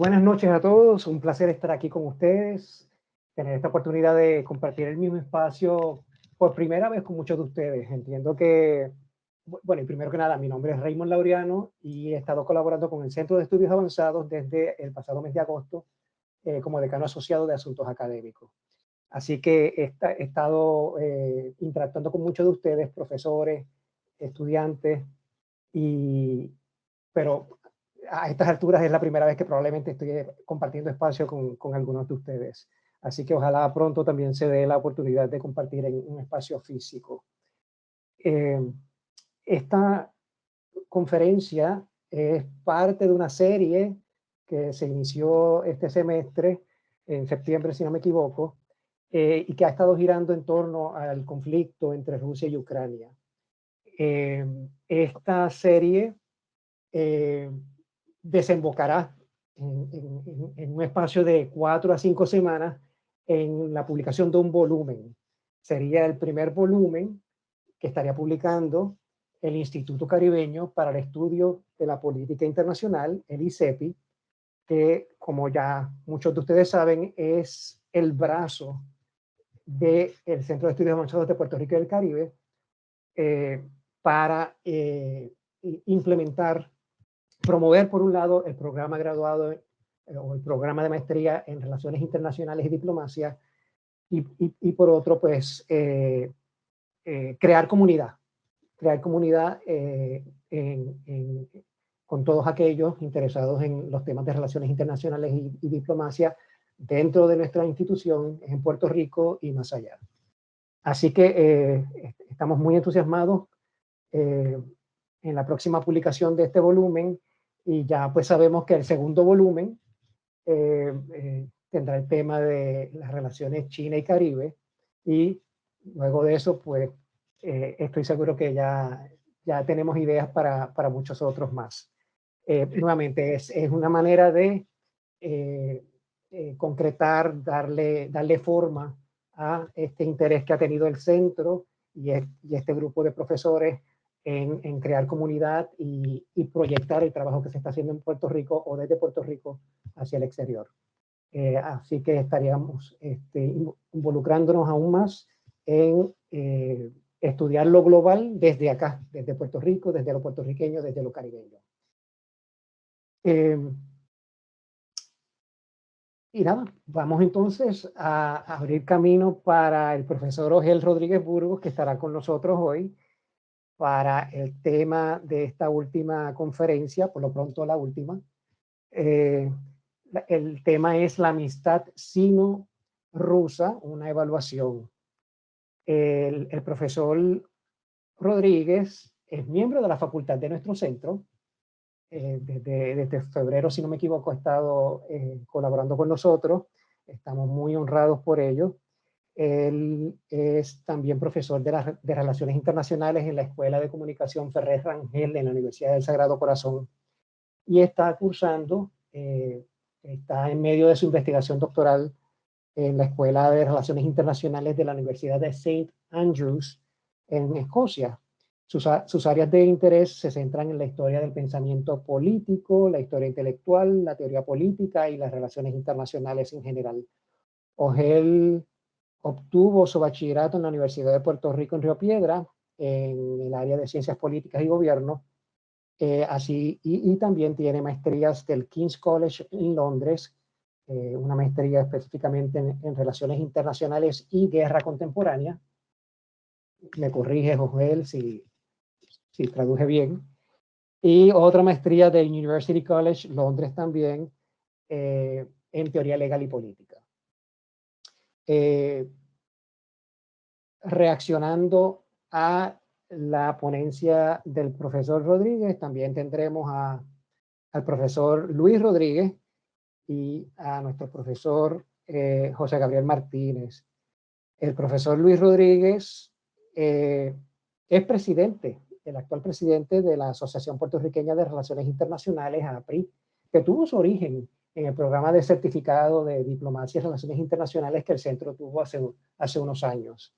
Buenas noches a todos, un placer estar aquí con ustedes, tener esta oportunidad de compartir el mismo espacio por primera vez con muchos de ustedes. Entiendo que, bueno, y primero que nada, mi nombre es Raymond Laureano y he estado colaborando con el Centro de Estudios Avanzados desde el pasado mes de agosto como decano asociado de Asuntos Académicos. Así que he estado interactuando con muchos de ustedes, profesores, estudiantes, y, pero a estas alturas es la primera vez que probablemente estoy compartiendo espacio con algunos de ustedes. Así que ojalá pronto también se dé la oportunidad de compartir en un espacio físico. Eh, esta conferencia es parte de una serie que se inició este semestre, en septiembre si no me equivoco, y que ha estado girando en torno al conflicto entre Rusia y Ucrania. Esta serie eh, desembocará en un espacio de 4 a 5 semanas en la publicación de un volumen. Sería el primer volumen que estaría publicando el Instituto Caribeño para el Estudio de la Política Internacional, el ICEPI, que, como ya muchos de ustedes saben, es el brazo del Centro de Estudios Avanzados de Puerto Rico y del Caribe para implementar, promover por un lado el programa graduado o el programa de maestría en Relaciones Internacionales y Diplomacia y por otro, pues, crear comunidad con todos aquellos interesados en los temas de relaciones internacionales y diplomacia dentro de nuestra institución en Puerto Rico y más allá. Así que estamos muy entusiasmados en la próxima publicación de este volumen, y ya pues sabemos que el segundo volumen tendrá el tema de las relaciones China y Caribe, y luego de eso pues estoy seguro que ya tenemos ideas para muchos otros más. Nuevamente es una manera de concretar, darle forma a este interés que ha tenido el centro y este grupo de profesores en crear comunidad y proyectar el trabajo que se está haciendo en Puerto Rico o desde Puerto Rico hacia el exterior. Así que estaríamos involucrándonos aún más en estudiar lo global desde acá, desde Puerto Rico, desde lo puertorriqueño, desde lo caribeño. Y nada, vamos entonces a abrir camino para el profesor Ogel Rodríguez Burgos, que estará con nosotros hoy para el tema de esta última conferencia, por lo pronto la última. El tema es la amistad sino-rusa, una evaluación. El profesor Rodríguez es miembro de la facultad de nuestro centro. Desde febrero, si no me equivoco, ha estado colaborando con nosotros. Estamos muy honrados por ello. Él es también profesor de Relaciones Internacionales en la Escuela de Comunicación Ferrer Rangel en la Universidad del Sagrado Corazón, y está cursando, está en medio de su investigación doctoral en la Escuela de Relaciones Internacionales de la Universidad de St. Andrews en Escocia. Sus áreas de interés se centran en la historia del pensamiento político, la historia intelectual, la teoría política y las relaciones internacionales en general. Ogel obtuvo su bachillerato en la Universidad de Puerto Rico en Río Piedra, en el área de Ciencias Políticas y Gobierno, y también tiene maestrías del King's College en Londres, una maestría específicamente en Relaciones Internacionales y Guerra Contemporánea. Me corrige, Ogel, si traduje bien. Y otra maestría del University College Londres también, en Teoría Legal y Política. Reaccionando a la ponencia del profesor Rodríguez, también tendremos al profesor Luis Rodríguez y a nuestro profesor José Gabriel Martínez. El profesor Luis Rodríguez es el actual presidente de la Asociación Puertorriqueña de Relaciones Internacionales, APRI, que tuvo su origen en el programa de certificado de Diplomacia y Relaciones Internacionales que el centro tuvo hace unos años.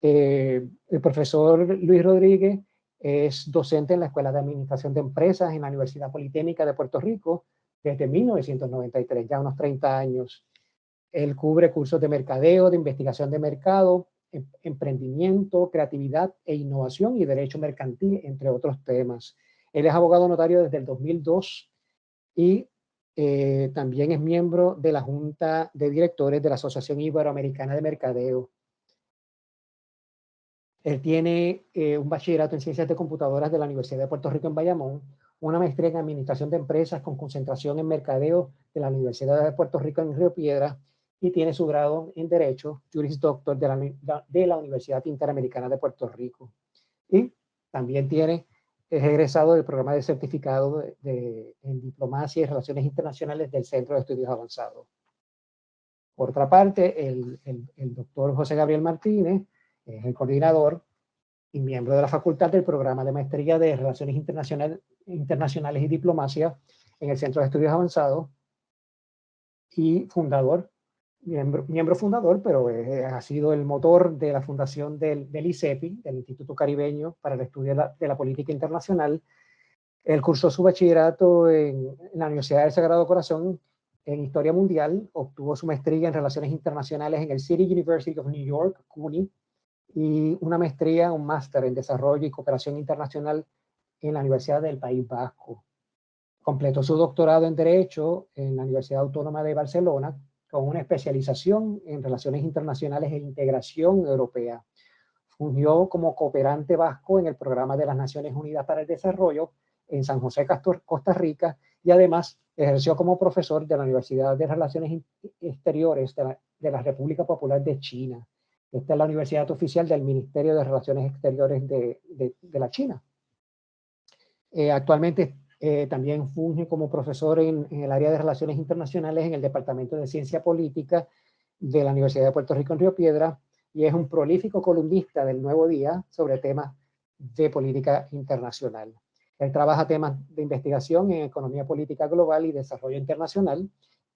El profesor Luis Rodríguez es docente en la Escuela de Administración de Empresas en la Universidad Politécnica de Puerto Rico, desde 1993, ya unos 30 años. Él cubre cursos de mercadeo, de investigación de mercado, emprendimiento, creatividad e innovación y derecho mercantil, entre otros temas. Él es abogado notario desde el 2002 y también es miembro de la Junta de Directores de la Asociación Iberoamericana de Mercadeo. Él tiene un bachillerato en Ciencias de Computadoras de la Universidad de Puerto Rico en Bayamón, una maestría en Administración de Empresas con concentración en Mercadeo de la Universidad de Puerto Rico en Río Piedras, y tiene su grado en Derecho, Juris Doctor de la Universidad Interamericana de Puerto Rico. Y también es egresado del programa de certificado en Diplomacia y Relaciones Internacionales del Centro de Estudios Avanzados. Por otra parte, el doctor José Gabriel Martínez es el coordinador y miembro de la facultad del programa de maestría de Relaciones Internacionales y Diplomacia en el Centro de Estudios Avanzados, y fundador, miembro fundador, pero ha sido el motor de la fundación del ICEPI, del Instituto Caribeño para el Estudio de la Política Internacional. Él cursó su bachillerato en la Universidad del Sagrado Corazón en Historia Mundial, obtuvo su maestría en Relaciones Internacionales en el City University of New York, CUNY, y una maestría, un máster en Desarrollo y Cooperación Internacional en la Universidad del País Vasco. Completó su doctorado en Derecho en la Universidad Autónoma de Barcelona, con una especialización en Relaciones Internacionales e Integración Europea. Fungió como cooperante vasco en el Programa de las Naciones Unidas para el Desarrollo en San José, Costa Rica, y además ejerció como profesor de la Universidad de Relaciones Exteriores de la República Popular de China. Esta es la universidad oficial del Ministerio de Relaciones Exteriores de la China. Actualmente también funge como profesor en el área de Relaciones Internacionales en el Departamento de Ciencia Política de la Universidad de Puerto Rico en Río Piedras, y es un prolífico columnista del Nuevo Día sobre temas de política internacional. Él trabaja temas de investigación en economía política global y desarrollo internacional,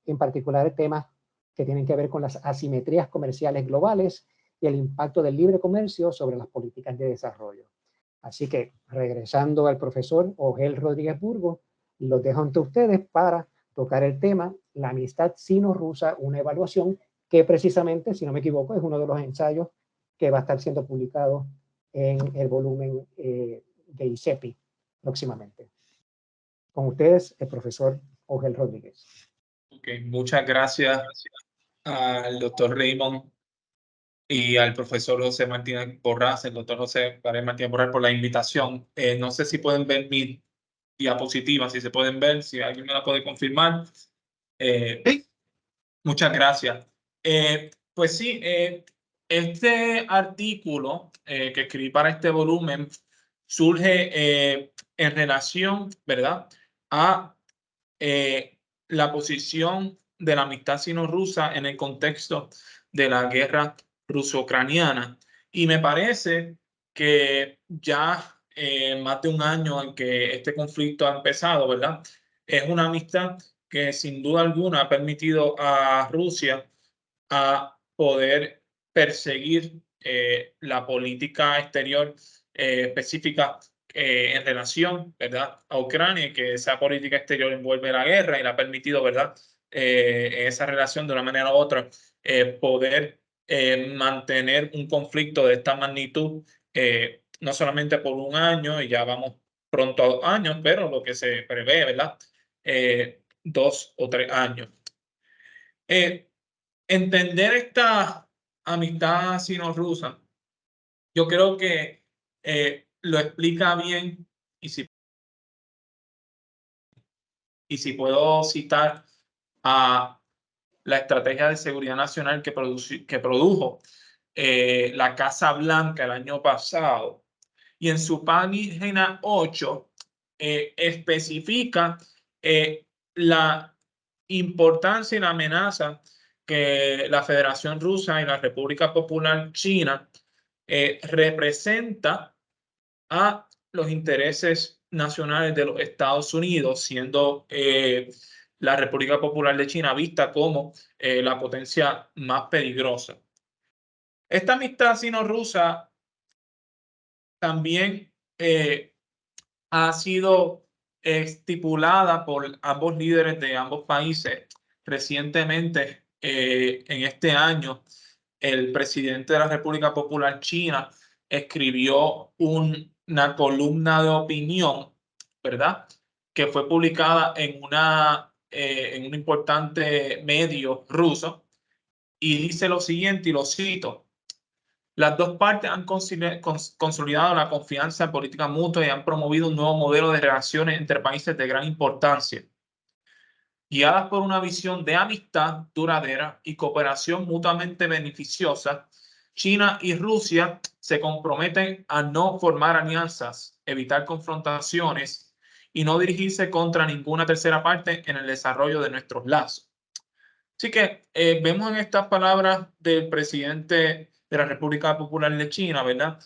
en particular temas que tienen que ver con las asimetrías comerciales globales y el impacto del libre comercio sobre las políticas de desarrollo. Así que, regresando al profesor Ogel Rodríguez Burgos, los dejo ante ustedes para tocar el tema La amistad sino-rusa, una evaluación, que precisamente, si no me equivoco, es uno de los ensayos que va a estar siendo publicado en el volumen de ICEPI próximamente. Con ustedes, el profesor Ogel Rodríguez. Okay, muchas gracias al doctor Raymond y al profesor José Martínez Borrás, el doctor José Martínez Borrás, por la invitación. No sé si pueden ver mi diapositiva, si se pueden ver, si alguien me la puede confirmar. Sí. Muchas gracias. Pues sí, este artículo que escribí para este volumen surge en relación, ¿verdad?, a la posición de la amistad sino-rusa en el contexto de la guerra ruso-ucraniana. Y me parece que ya más de un año en que este conflicto ha empezado, ¿verdad?, es una amistad que sin duda alguna ha permitido a Rusia a poder perseguir la política exterior específica en relación, ¿verdad?, a Ucrania, y que esa política exterior envuelve la guerra y le ha permitido, ¿verdad?, en esa relación de una manera u otra poder mantener un conflicto de esta magnitud, no solamente por un año, y ya vamos pronto a 2 años, pero lo que se prevé, ¿verdad?, 2 o 3 años. Entender esta amistad sino-rusa, yo creo que lo explica bien, y si puedo citar a la Estrategia de Seguridad Nacional que produjo la Casa Blanca el año pasado, y en su página 8 especifica la importancia y la amenaza que la Federación Rusa y la República Popular China representa a los intereses nacionales de los Estados Unidos, siendo la República Popular de China vista como la potencia más peligrosa. Esta amistad sino-rusa también ha sido estipulada por ambos líderes de ambos países. Recientemente, en este año, el presidente de la República Popular China escribió una columna de opinión, ¿verdad?, que fue publicada en un importante medio ruso, y dice lo siguiente, y lo cito: las dos partes han consolidado la confianza en política mutua y han promovido un nuevo modelo de relaciones entre países de gran importancia, guiadas por una visión de amistad duradera y cooperación mutuamente beneficiosa. China y Rusia se comprometen a no formar alianzas, evitar confrontaciones y no dirigirse contra ninguna tercera parte en el desarrollo de nuestros lazos. Así que vemos en estas palabras del presidente de la República Popular de China, ¿verdad?,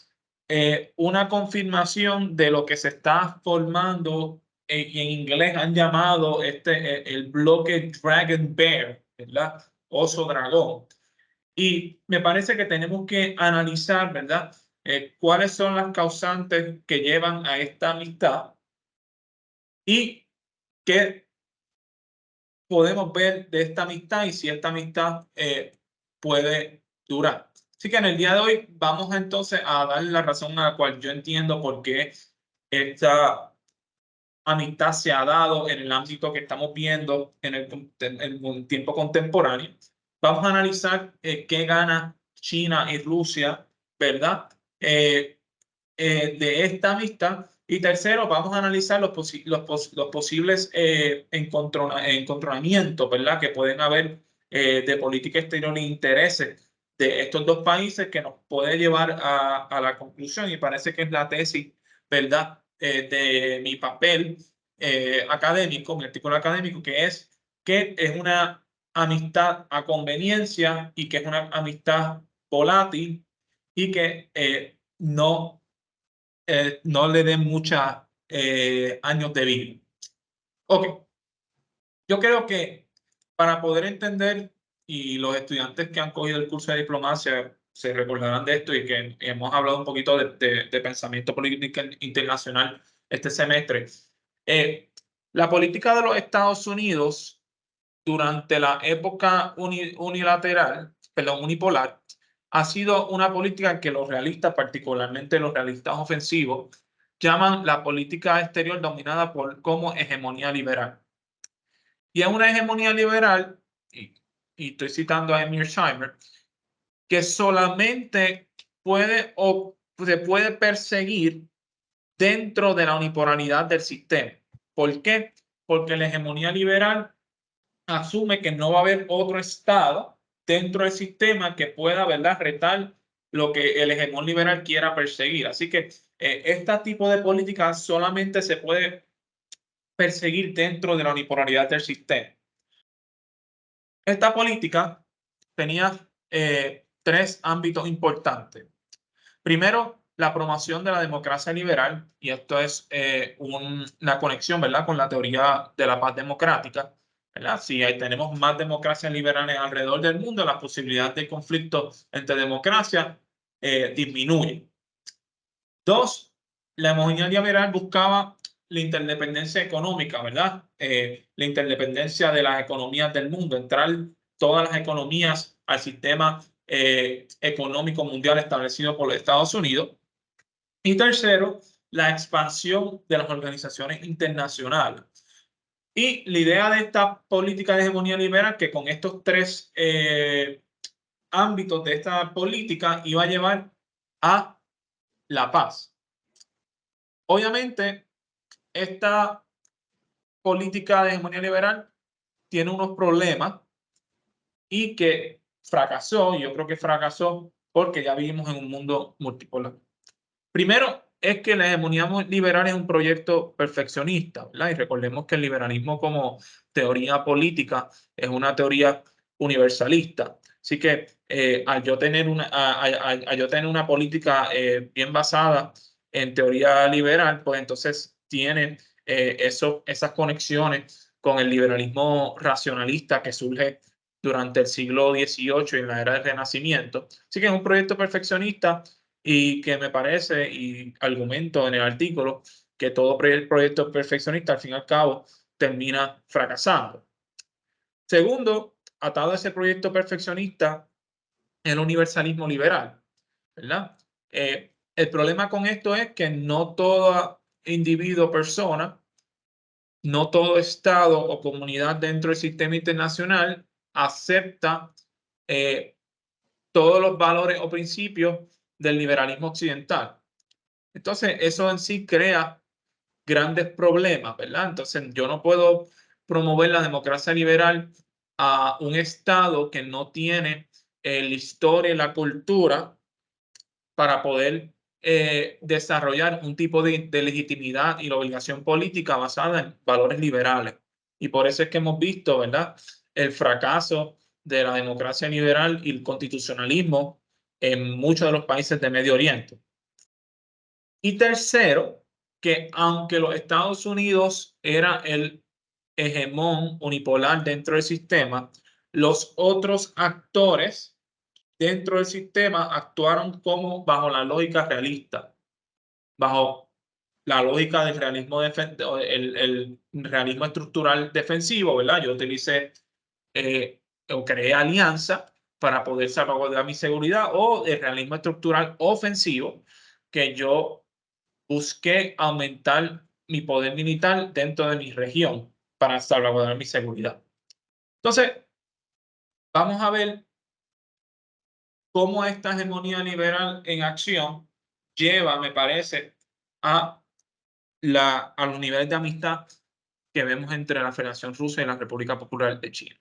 una confirmación de lo que se está formando, y en inglés han llamado el bloque Dragon Bear, ¿verdad?, oso dragón. Y me parece que tenemos que analizar, ¿verdad?, cuáles son las causantes que llevan a esta amistad y qué podemos ver de esta amistad y si esta amistad puede durar. Así que en el día de hoy vamos entonces a dar la razón a la cual yo entiendo por qué esta amistad se ha dado en el ámbito que estamos viendo en el tiempo contemporáneo. Vamos a analizar qué gana China y Rusia, ¿verdad?, de esta amistad. Y tercero, vamos a analizar los posibles encontronamientos, ¿verdad?, que pueden haber de política exterior e intereses de estos dos países, que nos puede llevar a la conclusión, y parece que es la tesis, ¿verdad?, de mi papel académico, mi artículo académico, que es una amistad a conveniencia y que es una amistad volátil y que no le den muchos años de vida. Ok, yo creo que para poder entender, y los estudiantes que han cogido el curso de diplomacia se recordarán de esto, y que hemos hablado un poquito de pensamiento político internacional este semestre, la política de los Estados Unidos durante la época unipolar, ha sido una política que los realistas, particularmente los realistas ofensivos, llaman la política exterior dominada como hegemonía liberal. Y es una hegemonía liberal, y estoy citando a Emil Scheimer, que solamente se puede perseguir dentro de la unipolaridad del sistema. ¿Por qué? Porque la hegemonía liberal asume que no va a haber otro Estado dentro del sistema que pueda, ¿verdad?, retar lo que el hegemón liberal quiera perseguir. Así que este tipo de política solamente se puede perseguir dentro de la unipolaridad del sistema. Esta política tenía tres ámbitos importantes. Primero, la promoción de la democracia liberal, y esto es una conexión, ¿verdad?, con la teoría de la paz democrática, ¿verdad? Si tenemos más democracias liberales alrededor del mundo, las posibilidades de conflicto entre democracias disminuyen. Dos, la hegemonía liberal buscaba la interdependencia económica, ¿verdad? La interdependencia de las economías del mundo, entrar todas las economías al sistema económico mundial establecido por los Estados Unidos. Y tercero, la expansión de las organizaciones internacionales. Y la idea de esta política de hegemonía liberal, que con estos tres ámbitos de esta política iba a llevar a la paz. Obviamente, esta política de hegemonía liberal tiene unos problemas y que fracasó. Yo creo que fracasó porque ya vivimos en un mundo multipolar. Primero, es que la hegemonía liberal es un proyecto perfeccionista, ¿verdad? Y recordemos que el liberalismo como teoría política es una teoría universalista. Así que al yo tener una política bien basada en teoría liberal, pues entonces tiene esas conexiones con el liberalismo racionalista que surge durante el siglo XVIII y en la era del Renacimiento. Así que es un proyecto perfeccionista, y que me parece, y argumento en el artículo, que todo proyecto perfeccionista al fin y al cabo termina fracasando. Segundo, atado a ese proyecto perfeccionista, el universalismo liberal, ¿verdad? El problema con esto es que no todo individuo o persona, no todo estado o comunidad dentro del sistema internacional acepta todos los valores o principios del liberalismo occidental. Entonces, eso en sí crea grandes problemas, ¿verdad? Entonces, yo no puedo promover la democracia liberal a un estado que no tiene la historia y la cultura para poder desarrollar un tipo de legitimidad y la obligación política basada en valores liberales. Y por eso es que hemos visto, ¿verdad?, el fracaso de la democracia liberal y el constitucionalismo en muchos de los países de Medio Oriente. Y tercero, que aunque los Estados Unidos era el hegemón unipolar dentro del sistema, los otros actores dentro del sistema actuaron como bajo la lógica realista, bajo la lógica del realismo, el realismo estructural defensivo, ¿verdad? Yo utilicé o creé alianza para poder salvaguardar mi seguridad, o el realismo estructural ofensivo, que yo busqué aumentar mi poder militar dentro de mi región para salvaguardar mi seguridad. Entonces, vamos a ver cómo esta hegemonía liberal en acción lleva, me parece, a los niveles de amistad que vemos entre la Federación Rusa y la República Popular de China.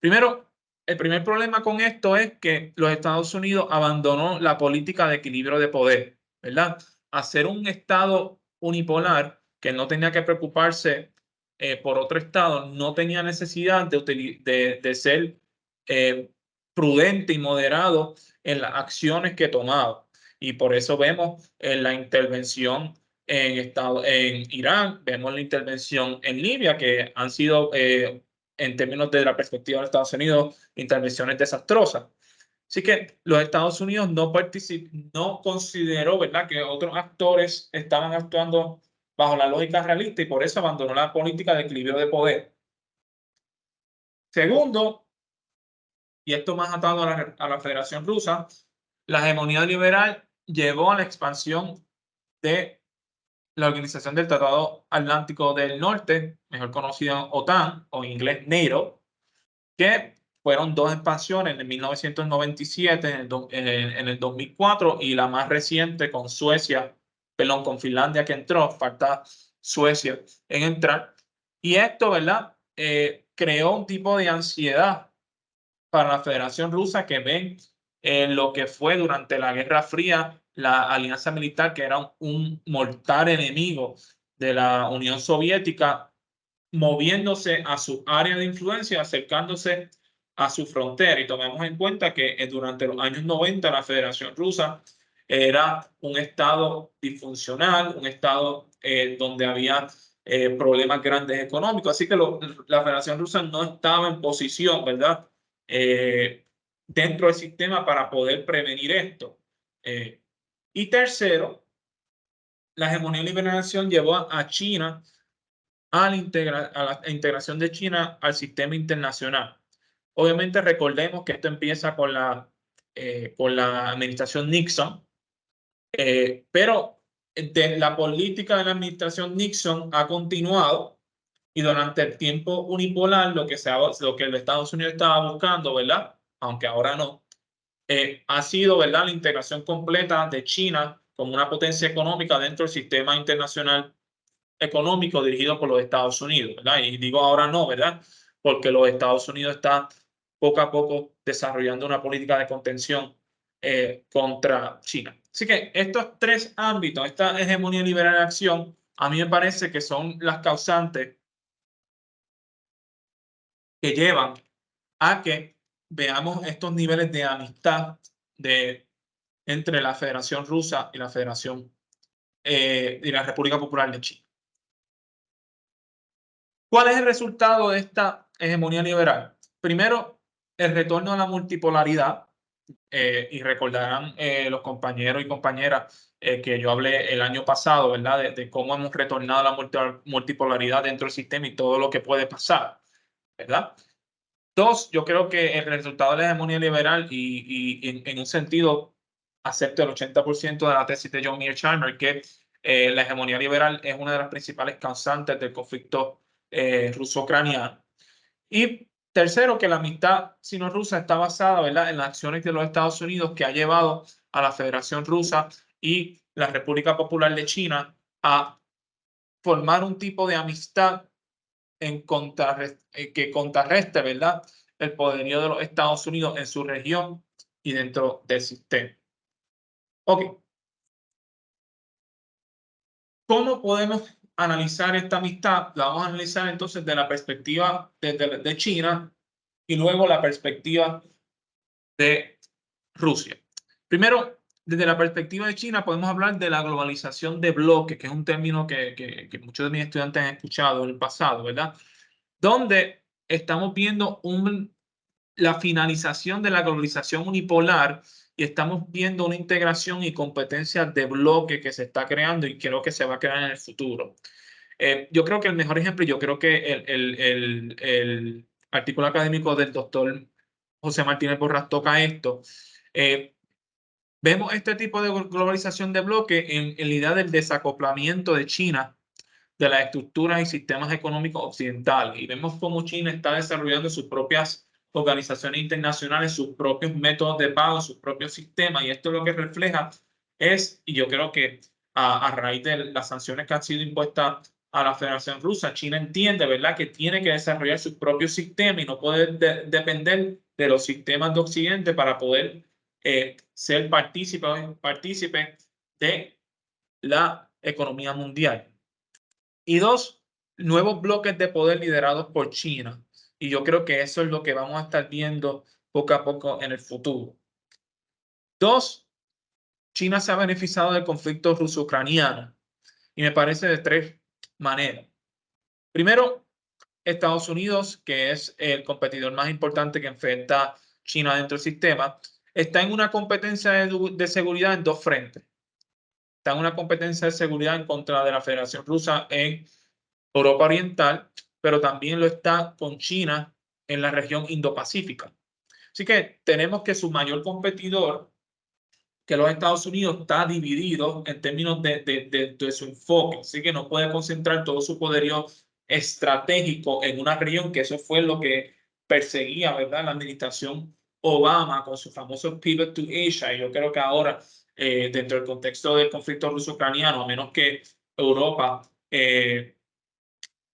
Primero, el primer problema con esto es que los Estados Unidos abandonó la política de equilibrio de poder, ¿verdad? Hacer un estado unipolar que no tenía que preocuparse por otro estado, no tenía necesidad de ser prudente y moderado en las acciones que tomaba. Y por eso vemos la intervención en Irán, vemos la intervención en Libia, que han sido, en términos de la perspectiva de Estados Unidos, intervenciones desastrosas. Así que los Estados Unidos no consideró, ¿verdad?, que otros actores estaban actuando bajo la lógica realista, y por eso abandonó la política de equilibrio de poder. Segundo, y esto más atado a la Federación Rusa, la hegemonía liberal llevó a la expansión de la Organización del Tratado Atlántico del Norte, mejor conocida OTAN, o en inglés NATO, que fueron dos expansiones en 1997, en el 2004, y la más reciente con Suecia, perdón, con Finlandia, que entró, falta Suecia en entrar. Y esto, ¿verdad?, creó un tipo de ansiedad para la Federación Rusa, que ven lo que fue durante la Guerra Fría la alianza militar, que era un mortal enemigo de la Unión Soviética, moviéndose a su área de influencia, acercándose a su frontera. Y tomemos en cuenta que durante los años 90 la Federación Rusa era un estado disfuncional, un estado donde había problemas grandes económicos. Así que la Federación Rusa no estaba en posición, ¿verdad?, dentro del sistema para poder prevenir esto. Y tercero, la hegemonía de liberación llevó a China a la integración de China al sistema internacional. Obviamente, recordemos que esto empieza con la administración Nixon, pero la política de la administración Nixon ha continuado, y durante el tiempo unipolar lo que los Estados Unidos estaba buscando, ¿verdad?, aunque ahora no, ha sido, ¿verdad?, la integración completa de China como una potencia económica dentro del sistema internacional económico dirigido por los Estados Unidos, ¿verdad? Y digo ahora no, ¿verdad?, porque los Estados Unidos están poco a poco desarrollando una política de contención contra China. Así que estos tres ámbitos, esta hegemonía liberal en acción, a mí me parece que son las causantes que llevan a que veamos estos niveles de amistad entre la Federación Rusa y la República Popular de China. ¿Cuál es el resultado de esta hegemonía liberal? Primero, el retorno a la multipolaridad, y recordarán los compañeros y compañeras que yo hablé el año pasado, ¿verdad? De cómo hemos retornado a la multipolaridad dentro del sistema y todo lo que puede pasar, ¿verdad? Dos, yo creo que el resultado de la hegemonía liberal y en un sentido acepto el 80% de la tesis de John Mearsheimer, que la hegemonía liberal es una de las principales causantes del conflicto ruso-ucraniano. Y tercero, que la amistad sino-rusa está basada, ¿verdad?, en las acciones de los Estados Unidos que ha llevado a la Federación Rusa y la República Popular de China a formar un tipo de amistad que contrarreste, ¿verdad?, el poderío de los Estados Unidos en su región y dentro del sistema. Ok. ¿Cómo podemos analizar esta amistad? La vamos a analizar entonces de la perspectiva de China y luego la perspectiva de Rusia. Primero, desde la perspectiva de China, podemos hablar de la globalización de bloques, que es un término que muchos de mis estudiantes han escuchado en el pasado, ¿verdad? Donde estamos viendo la finalización de la globalización unipolar y estamos viendo una integración y competencia de bloques que se está creando y creo que se va a crear en el futuro. Yo creo que el mejor ejemplo, yo creo que el artículo académico del doctor José Martínez Porras toca esto. Vemos este tipo de globalización de bloques en la idea del desacoplamiento de China de las estructuras y sistemas económicos occidentales. Y vemos cómo China está desarrollando sus propias organizaciones internacionales, sus propios métodos de pago, sus propios sistemas. Y esto lo que refleja es, y yo creo que a raíz de las sanciones que han sido impuestas a la Federación Rusa, China entiende, ¿verdad?, que tiene que desarrollar sus propios sistemas y no puede depender de los sistemas de Occidente para poder ser partícipe de la economía mundial. Y dos, nuevos bloques de poder liderados por China. Y yo creo que eso es lo que vamos a estar viendo poco a poco en el futuro. Dos, China se ha beneficiado del conflicto ruso-ucraniano y me parece de tres maneras. Primero, Estados Unidos, que es el competidor más importante que enfrenta China dentro del sistema, está en una competencia de seguridad en dos frentes. Está en una competencia de seguridad en contra de la Federación Rusa en Europa Oriental, pero también lo está con China en la región Indo-Pacífica. Así que tenemos que su mayor competidor, que los Estados Unidos, está dividido en términos de su enfoque. Así que no puede concentrar todo su poderío estratégico en una región, que eso fue lo que perseguía, ¿verdad?, la administración Obama con su famoso Pivot to Asia. Y yo creo que ahora, dentro del contexto del conflicto ruso-ucraniano, a menos que Europa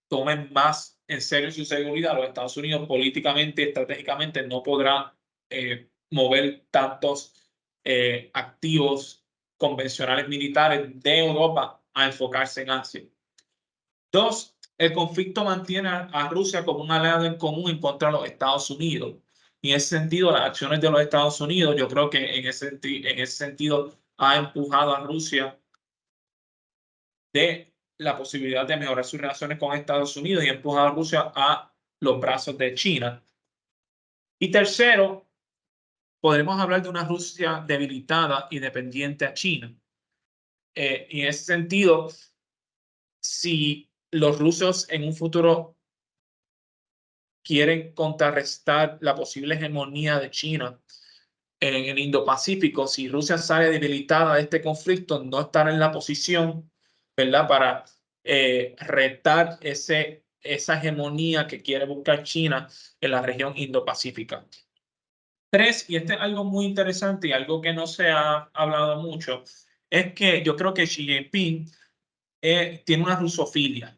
tomen más en serio su seguridad, los Estados Unidos políticamente y estratégicamente no podrán mover tantos activos convencionales militares de Europa a enfocarse en Asia. Dos, el conflicto mantiene a Rusia como un aliado en común en contra de los Estados Unidos. Y en ese sentido, las acciones de los Estados Unidos, yo creo que en ese sentido ha empujado a Rusia de la posibilidad de mejorar sus relaciones con Estados Unidos y empujar a Rusia a los brazos de China. Y tercero, podremos hablar de una Rusia debilitada y dependiente a China. Y en ese sentido, si los rusos en un futuro quieren contrarrestar la posible hegemonía de China en el Indo-Pacífico, si Rusia sale debilitada de este conflicto, no estará en la posición, ¿verdad?, para retar esa hegemonía que quiere buscar China en la región Indo-Pacífica. Tres, y este es algo muy interesante y algo que no se ha hablado mucho, es que yo creo que Xi Jinping tiene una rusofilia.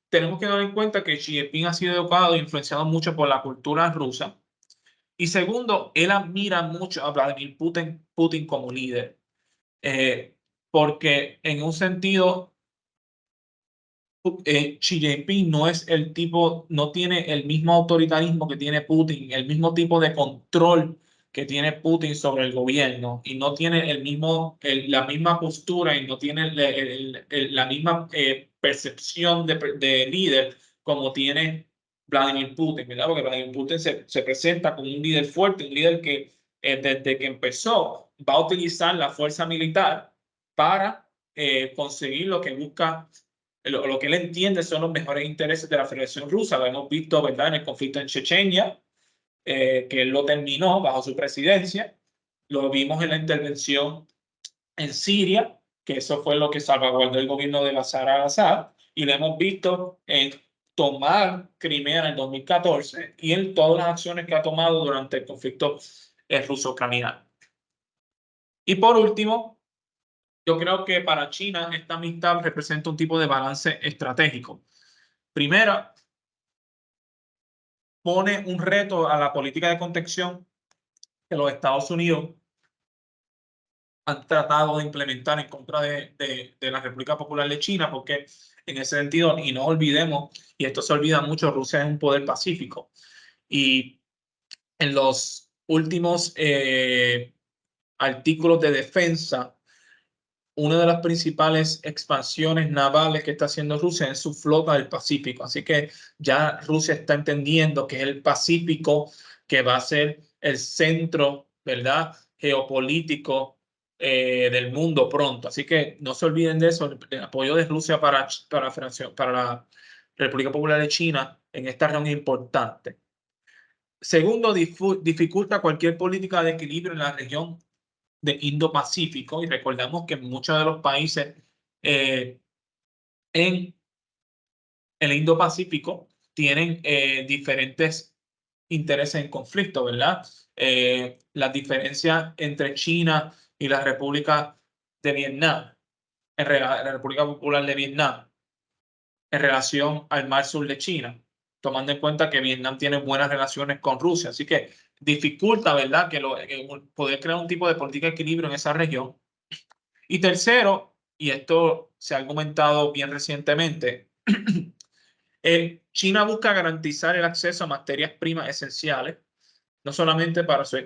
Tenemos que dar en cuenta que Xi Jinping ha sido educado e influenciado mucho por la cultura rusa. Y segundo, él admira mucho a Vladimir Putin como líder, porque en un sentido, Xi Jinping no es el tipo, no tiene el mismo autoritarismo que tiene Putin, el mismo tipo de control que tiene Putin sobre el gobierno, y no tiene la misma postura y no tiene la misma percepción de líder como tiene Vladimir Putin, ¿verdad? Porque Vladimir Putin se presenta como un líder fuerte, un líder que desde que empezó va a utilizar la fuerza militar para conseguir lo que busca, lo que él entiende son los mejores intereses de la Federación Rusa. Lo hemos visto, ¿verdad?, en el conflicto en Chechenia, que él lo terminó bajo su presidencia. Lo vimos en la intervención en Siria, que eso fue lo que salvaguardó el gobierno de Bashar al-Assad, y lo hemos visto en tomar Crimea en el 2014 y en todas las acciones que ha tomado durante el conflicto ruso-ucraniano. Y por último, yo creo que para China esta amistad representa un tipo de balance estratégico. Primero, pone un reto a la política de contención que los Estados Unidos han tratado de implementar en contra de la República Popular de China, porque en ese sentido, y no olvidemos, y esto se olvida mucho, Rusia es un poder pacífico. Y en los últimos artículos de defensa, una de las principales expansiones navales que está haciendo Rusia es su flota del Pacífico. Así que ya Rusia está entendiendo que es el Pacífico que va a ser el centro, ¿verdad?, geopolítico del mundo pronto. Así que no se olviden de eso, el apoyo de Rusia para la República Popular de China en esta región es importante. Segundo, dificulta cualquier política de equilibrio en la región de Indo-Pacífico, y recordamos que muchos de los países en el Indo-Pacífico tienen diferentes intereses en conflicto, ¿verdad? Las diferencias entre China y la República de Vietnam, la República Popular de Vietnam, en relación al Mar Sur de China, tomando en cuenta que Vietnam tiene buenas relaciones con Rusia. Así que dificulta, ¿verdad?, que poder crear un tipo de política de equilibrio en esa región. Y tercero, y esto se ha argumentado bien recientemente, China busca garantizar el acceso a materias primas esenciales, no solamente para su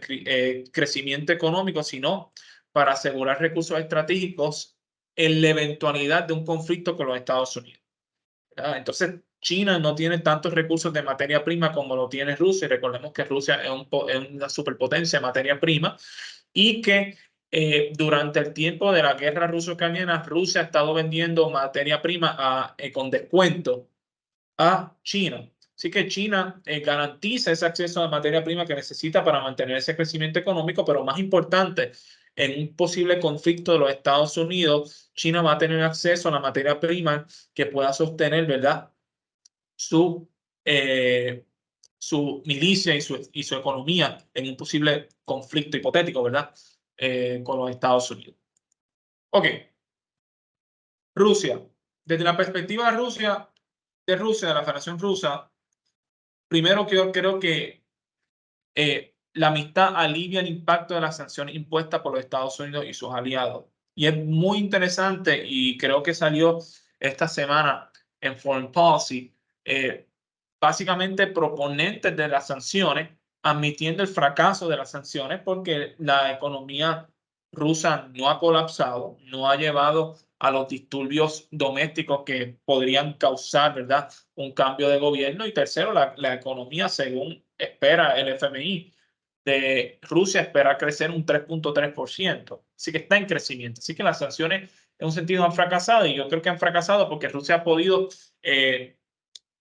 crecimiento económico, sino para asegurar recursos estratégicos en la eventualidad de un conflicto con los Estados Unidos. Entonces, China no tiene tantos recursos de materia prima como lo tiene Rusia. Y recordemos que Rusia es una superpotencia de materia prima y que durante el tiempo de la guerra ruso-ucraniana, Rusia ha estado vendiendo materia prima con descuento a China. Así que China garantiza ese acceso a materia prima que necesita para mantener ese crecimiento económico, pero más importante, en un posible conflicto de los Estados Unidos, China va a tener acceso a la materia prima que pueda sostener, ¿verdad?, su milicia y su economía en un posible conflicto hipotético, ¿verdad?, con los Estados Unidos. Ok. Rusia. Desde la perspectiva de Rusia, de la Federación Rusa, primero yo creo que la amistad alivia el impacto de las sanciones impuestas por los Estados Unidos y sus aliados. Y es muy interesante, y creo que salió esta semana en Foreign Policy, básicamente proponentes de las sanciones admitiendo el fracaso de las sanciones porque la economía rusa no ha colapsado, no ha llevado a los disturbios domésticos que podrían causar, ¿verdad?, un cambio de gobierno. Y tercero, la economía, según espera el FMI de Rusia, espera crecer un 3.3%. Así que está en crecimiento. Así que las sanciones en un sentido han fracasado, y yo creo que han fracasado porque Rusia ha podido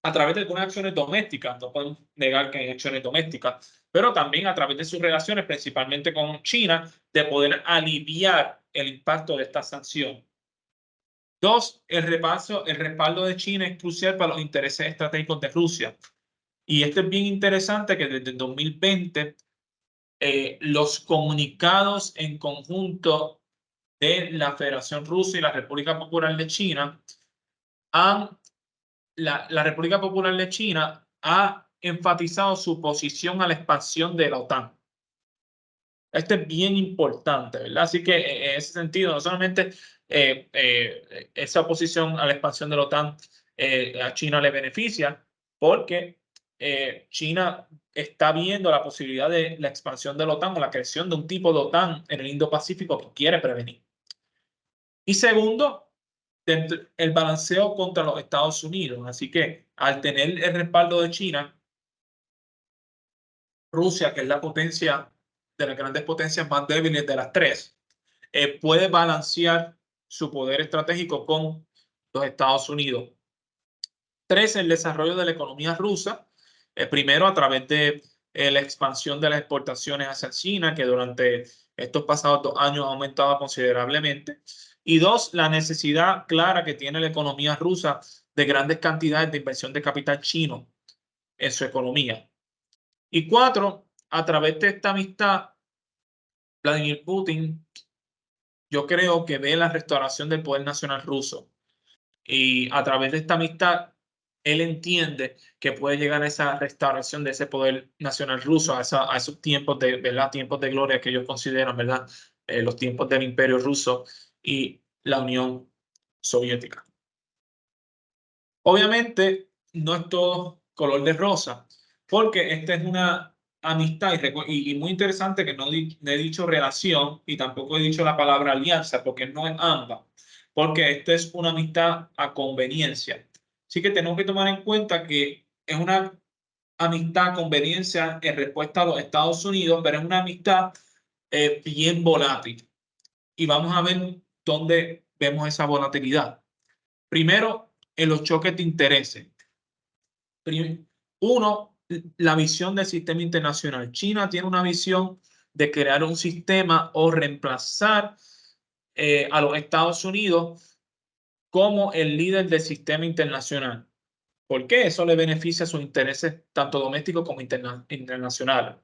a través de algunas acciones domésticas, no podemos negar que hay acciones domésticas, pero también a través de sus relaciones, principalmente con China, de poder aliviar el impacto de esta sanción. Dos, el respaldo de China es crucial para los intereses estratégicos de Rusia. Y esto es bien interesante, que desde el 2020 los comunicados en conjunto de la Federación Rusa y la República Popular de China la República Popular de China ha enfatizado su posición a la expansión de la OTAN. Esto es bien importante, ¿verdad? Así que en ese sentido, no solamente esa oposición a la expansión de la OTAN a China le beneficia, porque China está viendo la posibilidad de la expansión de la OTAN o la creación de un tipo de OTAN en el Indo-Pacífico que quiere prevenir. Y segundo, el balanceo contra los Estados Unidos. Así que al tener el respaldo de China, Rusia, que es la potencia de las grandes potencias más débiles de las tres, puede balancear su poder estratégico con los Estados Unidos. 3, el desarrollo de la economía rusa, primero a través de la expansión de las exportaciones hacia China, que durante estos pasados 2 años ha aumentado considerablemente. Y 2, la necesidad clara que tiene la economía rusa de grandes cantidades de inversión de capital chino en su economía. Y 4, a través de esta amistad, Vladimir Putin, yo creo que ve la restauración del poder nacional ruso. Y a través de esta amistad, él entiende que puede llegar a esa restauración de ese poder nacional ruso, a esos tiempos de, ¿verdad? Tiempos de gloria que ellos consideran, ¿verdad? Los tiempos del Imperio Ruso y la Unión Soviética. Obviamente, no es todo color de rosa, porque esta es una amistad y muy interesante que no he dicho relación y tampoco he dicho la palabra alianza, porque no es ambas, porque esta es una amistad a conveniencia. Así que tenemos que tomar en cuenta que es una amistad a conveniencia en respuesta a los Estados Unidos, pero es una amistad bien volátil. Y vamos a ver dónde vemos esa volatilidad. Primero, en los choques de intereses. Uno, la visión del sistema internacional. China tiene una visión de crear un sistema o reemplazar a los Estados Unidos como el líder del sistema internacional. ¿Por qué? Eso le beneficia a sus intereses tanto domésticos como internacionales.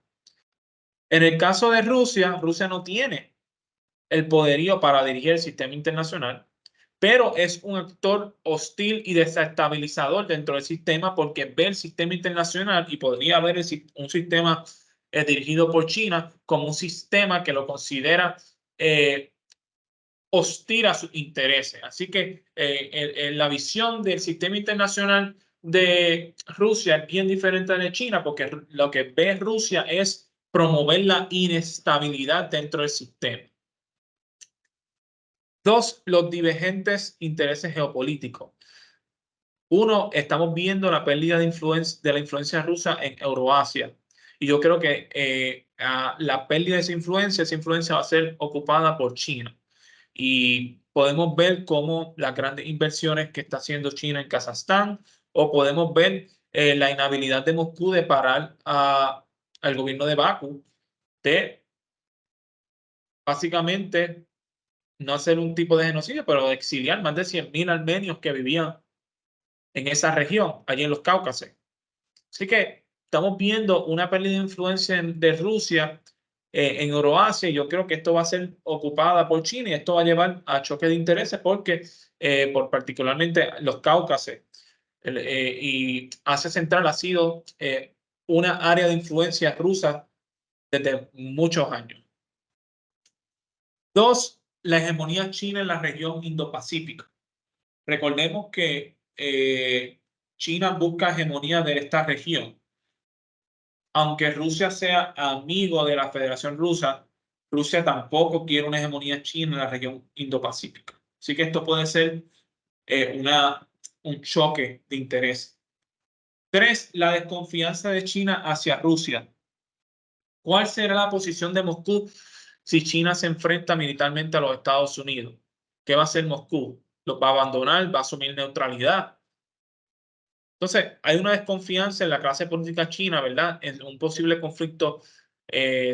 En el caso de Rusia, Rusia no tiene el poderío para dirigir el sistema internacional, pero es un actor hostil y desestabilizador dentro del sistema porque ve el sistema internacional y podría haber un sistema dirigido por China como un sistema que lo considera hostil a sus intereses. Así que la visión del sistema internacional de Rusia es bien diferente de China porque lo que ve Rusia es promover la inestabilidad dentro del sistema. 2, los divergentes intereses geopolíticos. 1, estamos viendo la pérdida de la influencia rusa en Euroasia. Y yo creo que la pérdida de esa influencia va a ser ocupada por China. Y podemos ver cómo las grandes inversiones que está haciendo China en Kazajstán, o podemos ver la inhabilidad de Moscú de parar al gobierno de Bakú de básicamente no hacer un tipo de genocidio, pero de exiliar más de 100.000 armenios que vivían en esa región, allí en los Cáucasos. Así que estamos viendo una pérdida de influencia de Rusia en Euroasia y yo creo que esto va a ser ocupada por China y esto va a llevar a choque de intereses porque por particularmente los Cáucasos y Asia Central ha sido una área de influencia rusa desde muchos años. 2, la hegemonía china en la región Indo-Pacífica. Recordemos que China busca hegemonía de esta región. Aunque Rusia sea amigo de la Federación Rusa, Rusia tampoco quiere una hegemonía china en la región Indo-Pacífica. Así que esto puede ser un choque de interés. 3, la desconfianza de China hacia Rusia. ¿Cuál será la posición de Moscú si China se enfrenta militarmente a los Estados Unidos? ¿Qué va a hacer Moscú? ¿Los va a abandonar? ¿Va a asumir neutralidad? Entonces, hay una desconfianza en la clase política china, ¿verdad? En un posible conflicto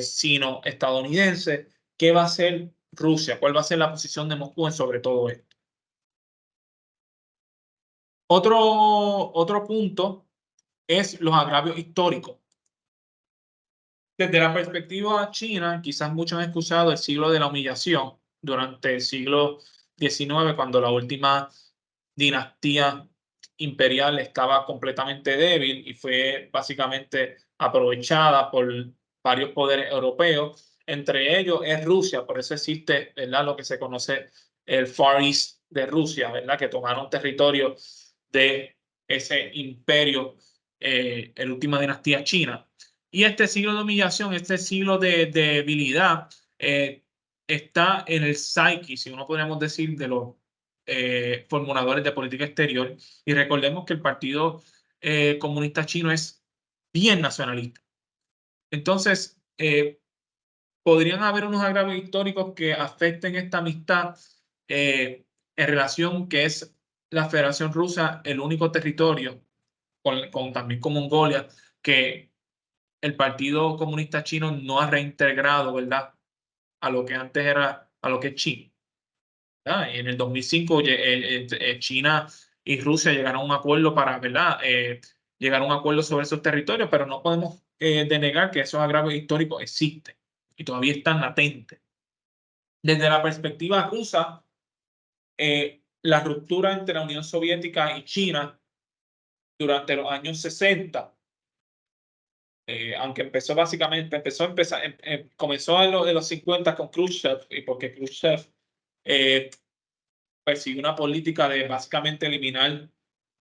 sino-estadounidense. ¿Qué va a hacer Rusia? ¿Cuál va a ser la posición de Moscú sobre todo esto? Otro punto es los agravios históricos. Desde la perspectiva china, quizás muchos han escuchado el siglo de la humillación durante el siglo XIX, cuando la última dinastía imperial estaba completamente débil y fue básicamente aprovechada por varios poderes europeos. Entre ellos es Rusia, por eso existe, ¿verdad?, lo que se conoce el Far East de Rusia, ¿verdad?, que tomaron territorio de ese imperio, la última dinastía china. Y este siglo de humillación, este siglo de debilidad, está en el psique, si uno podríamos decir, de los formuladores de política exterior. Y recordemos que el Partido Comunista Chino es bien nacionalista. Entonces, podrían haber unos agravios históricos que afecten esta amistad en relación que es la Federación Rusa, el único territorio, también con Mongolia, que el Partido Comunista Chino no ha reintegrado, ¿verdad?, a lo que antes era, a lo que es China. Y en el 2005 China y Rusia llegaron a un acuerdo para, ¿verdad?, llegar a un acuerdo sobre esos territorios, pero no podemos denegar que esos agravios históricos existen y todavía están latentes. Desde la perspectiva rusa, la ruptura entre la Unión Soviética y China durante los años 60, aunque comenzó en los 50 con Khrushchev, y porque Khrushchev persiguió una política de básicamente eliminar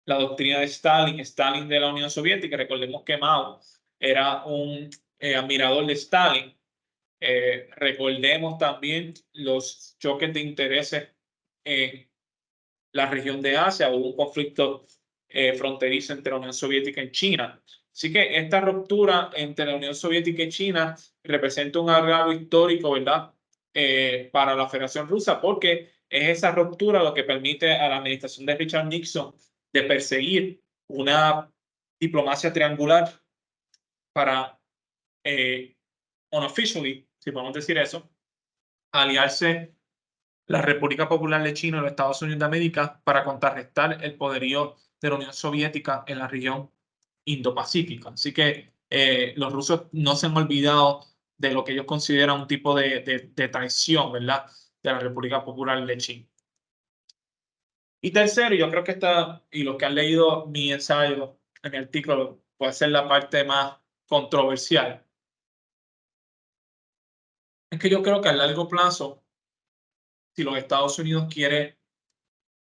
la doctrina de Stalin de la Unión Soviética. Recordemos que Mao era un admirador de Stalin. Recordemos también los choques de intereses en la región de Asia. Hubo un conflicto fronterizo entre la Unión Soviética y China. Así que esta ruptura entre la Unión Soviética y China representa un agravio histórico, ¿verdad?, para la Federación Rusa, porque es esa ruptura lo que permite a la administración de Richard Nixon de perseguir una diplomacia triangular para, unofficially, si podemos decir eso, aliarse la República Popular de China y los Estados Unidos de América para contrarrestar el poderío de la Unión Soviética en la región Indo-Pacífica. Así que los rusos no se han olvidado de lo que ellos consideran un tipo de traición, ¿verdad?, de la República Popular de China. Y tercero, yo creo que y los que han leído mi ensayo en mi artículo, puede ser la parte más controversial. Es que yo creo que a largo plazo, si los Estados Unidos quiere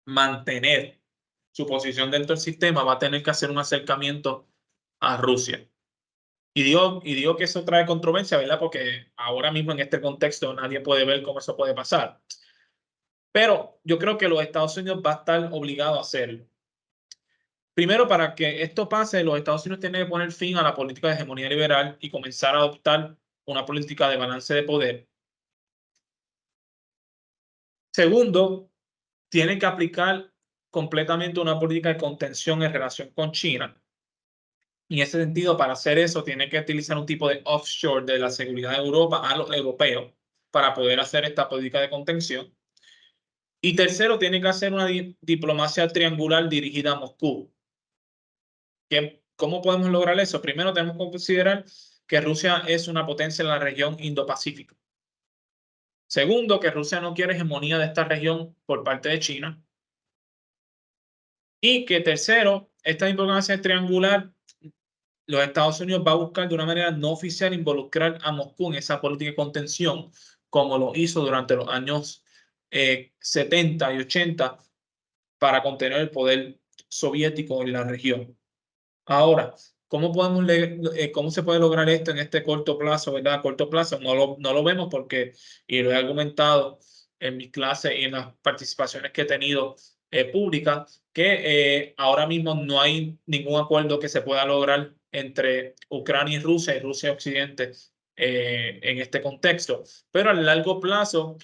mantener su posición dentro del sistema, va a tener que hacer un acercamiento a Rusia. Y digo que eso trae controversia, ¿verdad?, porque ahora mismo en este contexto nadie puede ver cómo eso puede pasar. Pero yo creo que los Estados Unidos va a estar obligado a hacerlo. Primero, para que esto pase, los Estados Unidos tienen que poner fin a la política de hegemonía liberal y comenzar a adoptar una política de balance de poder. Segundo, tienen que aplicar completamente una política de contención en relación con China. Y en ese sentido, para hacer eso, tiene que utilizar un tipo de offshore de la seguridad de Europa a los europeos para poder hacer esta política de contención. Y tercero, tiene que hacer una diplomacia triangular dirigida a Moscú. ¿Cómo podemos lograr eso? Primero, tenemos que considerar que Rusia es una potencia en la región Indo-Pacífica. Segundo, que Rusia no quiere hegemonía de esta región por parte de China. Y que tercero, esta diplomacia triangular, los Estados Unidos va a buscar de una manera no oficial involucrar a Moscú en esa política de contención, como lo hizo durante los años 70 y 80 para contener el poder soviético en la región. Ahora, ¿cómo se puede lograr esto en este corto plazo, verdad? A corto plazo no lo vemos porque, y lo he argumentado en mis clases y en las participaciones que he tenido públicas, que ahora mismo no hay ningún acuerdo que se pueda lograr entre Ucrania y Rusia y Occidente en este contexto. Pero a largo plazo,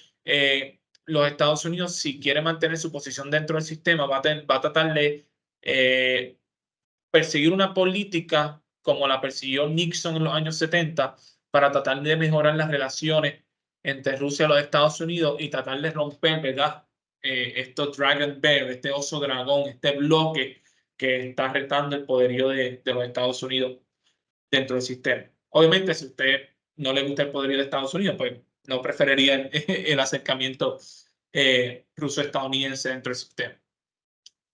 los Estados Unidos, si quiere mantener su posición dentro del sistema, va a tratar de perseguir una política como la persiguió Nixon en los años 70 para tratar de mejorar las relaciones entre Rusia y los Estados Unidos y tratar de romper, ¿verdad?, estos Dragon Bear, este oso dragón, este bloque que está retando el poderío de los Estados Unidos dentro del sistema. Obviamente, si a usted no le gusta el poderío de Estados Unidos, pues no preferiría el acercamiento ruso-estadounidense dentro del sistema.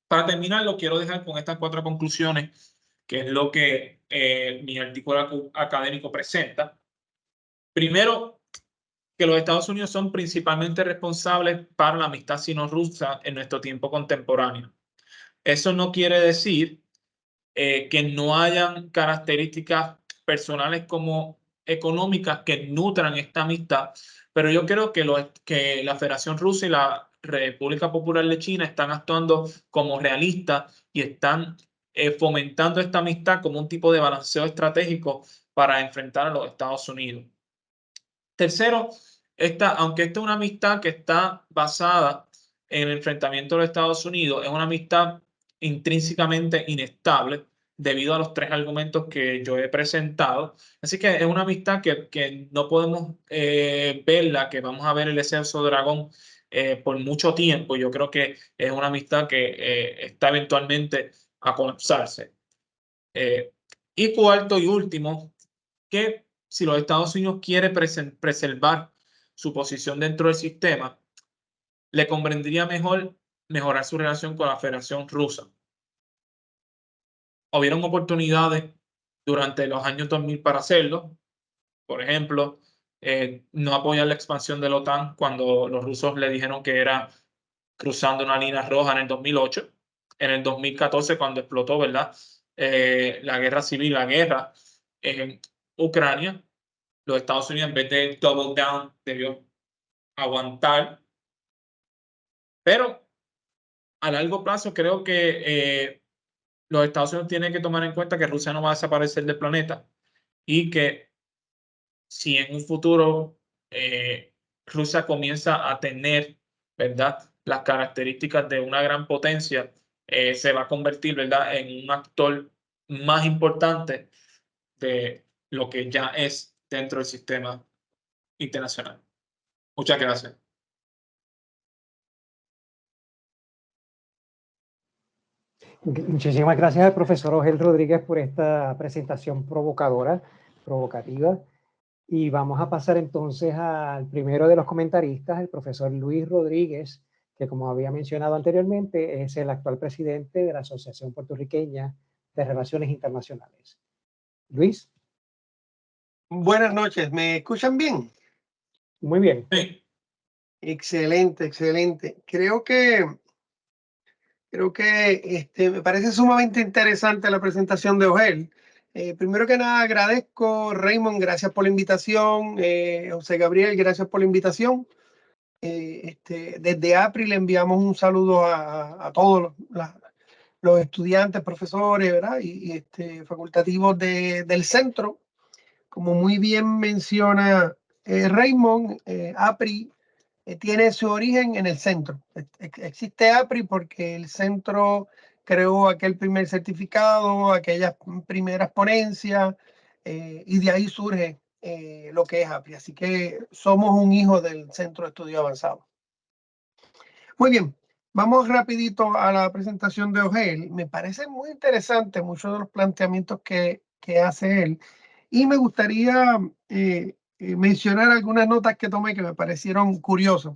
Para terminar, lo quiero dejar con estas 4 conclusiones, que es lo que mi artículo académico presenta. Primero, que los Estados Unidos son principalmente responsables para la amistad sino-rusa en nuestro tiempo contemporáneo. Eso no quiere decir que no hayan características personales como económicas que nutran esta amistad, pero yo creo que la Federación Rusa y la República Popular de China están actuando como realistas y están fomentando esta amistad como un tipo de balanceo estratégico para enfrentar a los Estados Unidos. Tercero, aunque esta es una amistad que está basada en el enfrentamiento de los Estados Unidos, es una amistad intrínsecamente inestable debido a los tres argumentos que yo he presentado. Así que es una amistad que no podemos verla, que vamos a ver el exceso dragón por mucho tiempo. Yo creo que es una amistad que está eventualmente a colapsarse. Y cuarto y último, que si los Estados Unidos quiere preservar su posición dentro del sistema, le convendría mejor mejorar su relación con la Federación Rusa. Hubieron oportunidades durante los años 2000 para hacerlo. Por ejemplo, no apoyar la expansión de la OTAN cuando los rusos le dijeron que era cruzando una línea roja en el 2008. En el 2014, cuando explotó, ¿verdad? La guerra civil, la guerra en Ucrania, los Estados Unidos, en vez de double down, debió aguantar. Pero a largo plazo creo que los Estados Unidos tienen que tomar en cuenta que Rusia no va a desaparecer del planeta y que si en un futuro Rusia comienza a tener, ¿verdad?, las características de una gran potencia, se va a convertir, ¿verdad?, en un actor más importante de lo que ya es dentro del sistema internacional. Muchas gracias. Muchísimas gracias al profesor Ogel Rodríguez por esta presentación provocativa. Y vamos a pasar entonces al primero de los comentaristas, el profesor Luis Rodríguez, que como había mencionado anteriormente, es el actual presidente de la Asociación Puertorriqueña de Relaciones Internacionales. Luis. Buenas noches, ¿me escuchan bien? Muy bien. Sí. Excelente, excelente. Creo que me parece sumamente interesante la presentación de Ogel. Primero que nada, agradezco, Raymond, gracias por la invitación. José Gabriel, gracias por la invitación. Desde APRI le enviamos un saludo a todos los estudiantes, profesores, ¿verdad? Y facultativos del centro. Como muy bien menciona Raymond, APRI tiene su origen en el centro. Existe APRI porque el centro creó aquel primer certificado, aquellas primeras ponencias, y de ahí surge lo que es APRI. Así que somos un hijo del Centro de Estudio Avanzado. Muy bien, vamos rapidito a la presentación de Ogel. Me parece muy interesante muchos de los planteamientos que hace él. Y me gustaría mencionar algunas notas que tomé que me parecieron curiosas.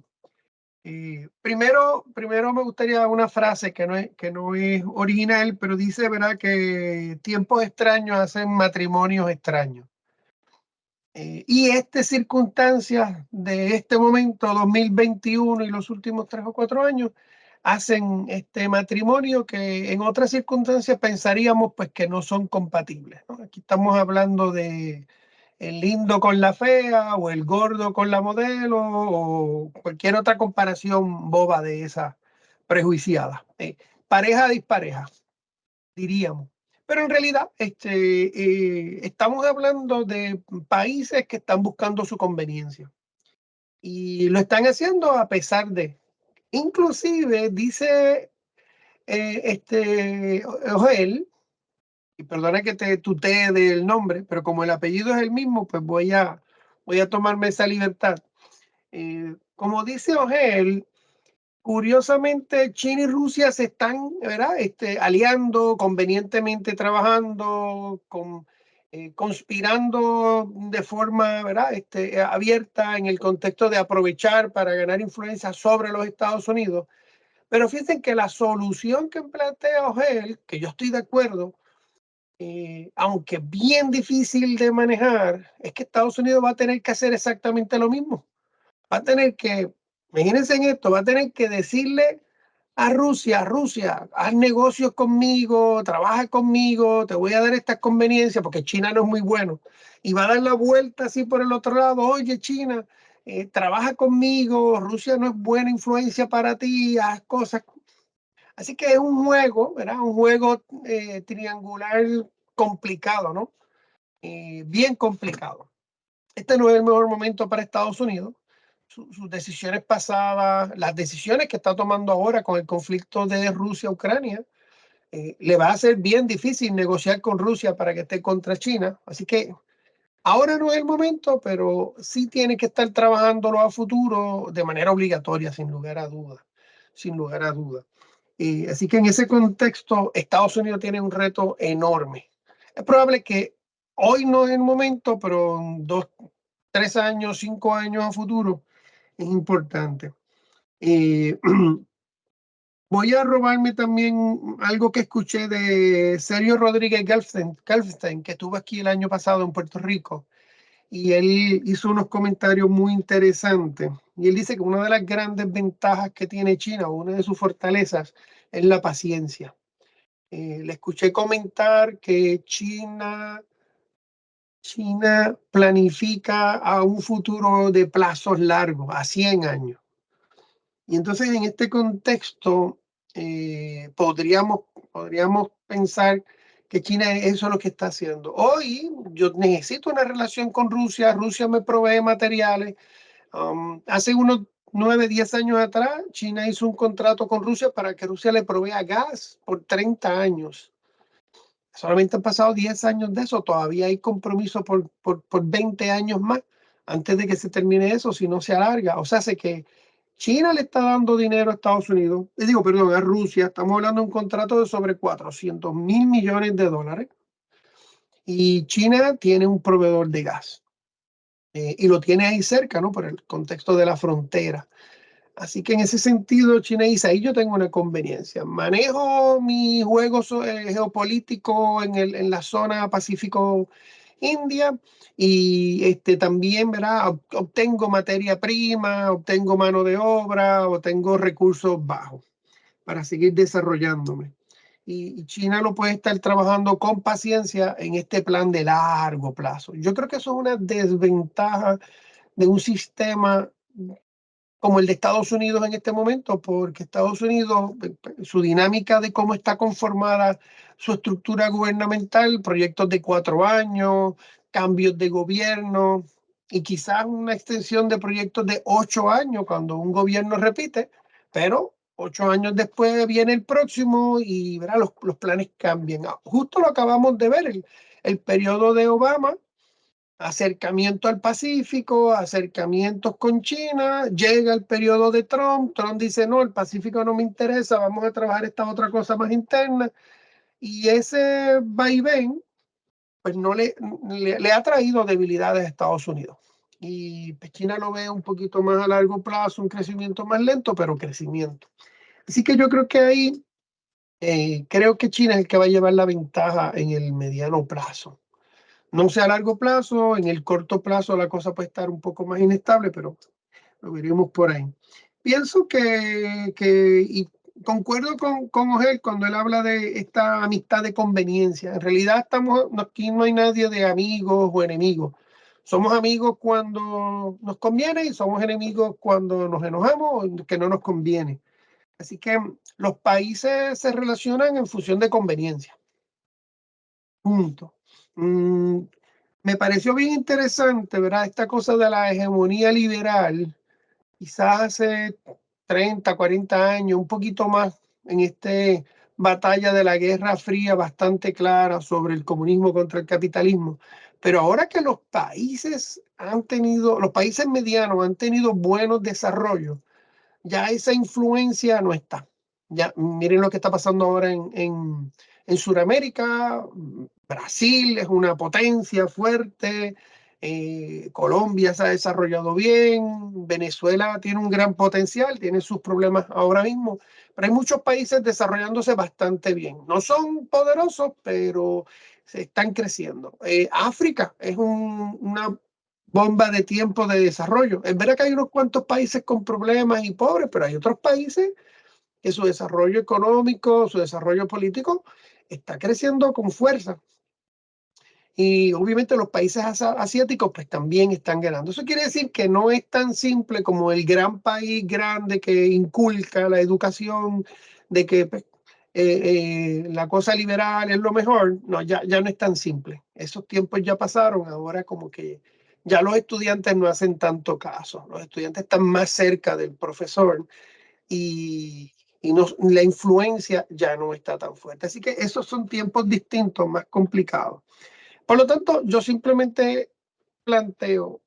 Primero me gustaría una frase que no es original, pero dice, ¿verdad?, que tiempos extraños hacen matrimonios extraños. Y circunstancias de este momento, 2021 y los últimos 3 o 4 años, hacen este matrimonio que en otras circunstancias pensaríamos pues que no son compatibles, ¿no? Aquí estamos hablando de el lindo con la fea o el gordo con la modelo o cualquier otra comparación boba de esa prejuiciada. Pareja dispareja, diríamos. Pero en realidad estamos hablando de países que están buscando su conveniencia. Y lo están haciendo a pesar de. Inclusive dice Ogel, y perdona que te tutee del nombre, pero como el apellido es el mismo, pues voy a tomarme esa libertad. Como dice Ogel, curiosamente China y Rusia se están, ¿verdad?, aliando, convenientemente trabajando, conspirando de forma, ¿verdad?, abierta en el contexto de aprovechar para ganar influencia sobre los Estados Unidos. Pero fíjense que la solución que plantea Ogel, que yo estoy de acuerdo, aunque bien difícil de manejar, es que Estados Unidos va a tener que hacer exactamente lo mismo. Va a tener que, imagínense en esto, va a tener que decirle a Rusia, haz negocios conmigo, trabaja conmigo, te voy a dar estas conveniencias porque China no es muy bueno. Y va a dar la vuelta así por el otro lado, oye China, trabaja conmigo, Rusia no es buena influencia para ti, haz cosas. Así que es un juego, ¿verdad? Un juego triangular complicado, ¿no? Bien complicado. Este no es el mejor momento para Estados Unidos. Sus decisiones pasadas, las decisiones que está tomando ahora con el conflicto de Rusia-Ucrania, le va a ser bien difícil negociar con Rusia para que esté contra China. Así que ahora no es el momento, pero sí tiene que estar trabajándolo a futuro de manera obligatoria, sin lugar a dudas. Sin lugar a dudas. Así que en ese contexto, Estados Unidos tiene un reto enorme. Es probable que hoy no es el momento, pero en 2, 3 años, 5 años a futuro es importante. Voy a robarme también algo que escuché de Sergio Rodríguez Galfstein, que estuvo aquí el año pasado en Puerto Rico, y él hizo unos comentarios muy interesantes. Y él dice que una de las grandes ventajas que tiene China, una de sus fortalezas, es la paciencia. Le escuché comentar que China planifica a un futuro de plazos largos, a 100 años. Y entonces en este contexto podríamos pensar que China eso es lo que está haciendo. Hoy yo necesito una relación con Rusia, Rusia me provee materiales. Hace unos 9, 10 años atrás, China hizo un contrato con Rusia para que Rusia le provea gas por 30 años. Solamente han pasado 10 años de eso, todavía hay compromiso por 20 años más antes de que se termine eso, si no se alarga. O sea, hace que China le está dando dinero a Estados Unidos, a Rusia. Estamos hablando de un contrato de sobre 400 mil millones de dólares. Y China tiene un proveedor de gas. Y lo tiene ahí cerca, ¿no? Por el contexto de la frontera. Así que en ese sentido, China dice, ahí yo tengo una conveniencia. Manejo mi juego geopolítico en la zona Pacífico-India y también, ¿verdad? Obtengo materia prima, obtengo mano de obra, obtengo recursos bajos para seguir desarrollándome. Y China lo puede estar trabajando con paciencia en este plan de largo plazo. Yo creo que eso es una desventaja de un sistema como el de Estados Unidos en este momento, porque Estados Unidos, su dinámica de cómo está conformada su estructura gubernamental, proyectos de 4 años, cambios de gobierno y quizás una extensión de proyectos de 8 años cuando un gobierno repite, pero 8 años después viene el próximo y ¿verdad? Los planes cambian. Justo lo acabamos de ver, el periodo de Obama, acercamiento al Pacífico, acercamientos con China, llega el periodo de Trump dice, no, el Pacífico no me interesa, vamos a trabajar esta otra cosa más interna, y ese vaivén, pues no le ha traído debilidades a Estados Unidos. Y pues China lo ve un poquito más a largo plazo, un crecimiento más lento, pero crecimiento. Así que yo creo que ahí, creo que China es el que va a llevar la ventaja en el mediano plazo. No sé a largo plazo, en el corto plazo la cosa puede estar un poco más inestable, pero lo veremos por ahí. Pienso y concuerdo con Ogel cuando él habla de esta amistad de conveniencia. En realidad aquí no hay nadie de amigos o enemigos. Somos amigos cuando nos conviene y somos enemigos cuando nos enojamos o que no nos conviene. Así que los países se relacionan en función de conveniencia. Punto. Me pareció bien interesante, ¿verdad? Esta cosa de la hegemonía liberal, quizás hace 30, 40 años, un poquito más, en esta batalla de la Guerra Fría bastante clara sobre el comunismo contra el capitalismo. Pero ahora que los países medianos han tenido buenos desarrollos, ya esa influencia no está. Ya, miren lo que está pasando ahora en Sudamérica. Brasil es una potencia fuerte, Colombia se ha desarrollado bien, Venezuela tiene un gran potencial, tiene sus problemas ahora mismo, pero hay muchos países desarrollándose bastante bien. No son poderosos, pero se están creciendo. África es una bomba de tiempo de desarrollo. Es verdad que hay unos cuantos países con problemas y pobres, pero hay otros países que su desarrollo económico, su desarrollo político está creciendo con fuerza. Y obviamente los países asiáticos pues también están ganando. Eso quiere decir que no es tan simple como el gran país grande que inculca la educación, de que pues, la cosa liberal es lo mejor. No, ya no es tan simple. Esos tiempos ya pasaron. Ahora como que ya los estudiantes no hacen tanto caso. Los estudiantes están más cerca del profesor y la influencia ya no está tan fuerte. Así que esos son tiempos distintos, más complicados. Por lo tanto, yo simplemente planteo,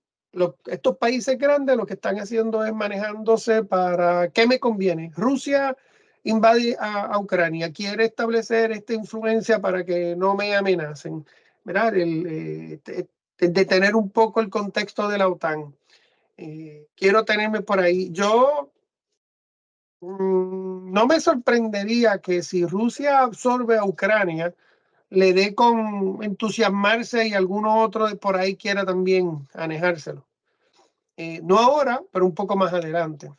estos países grandes lo que están haciendo es manejándose para qué me conviene. Rusia invade a Ucrania, quiere establecer esta influencia para que no me amenacen, ¿verdad? Detener un poco el contexto de la OTAN. Quiero tenerme por ahí. Yo no me sorprendería que si Rusia absorbe a Ucrania, le dé con entusiasmarse y alguno otro de por ahí quiera también anejárselo. No ahora, pero un poco más adelante.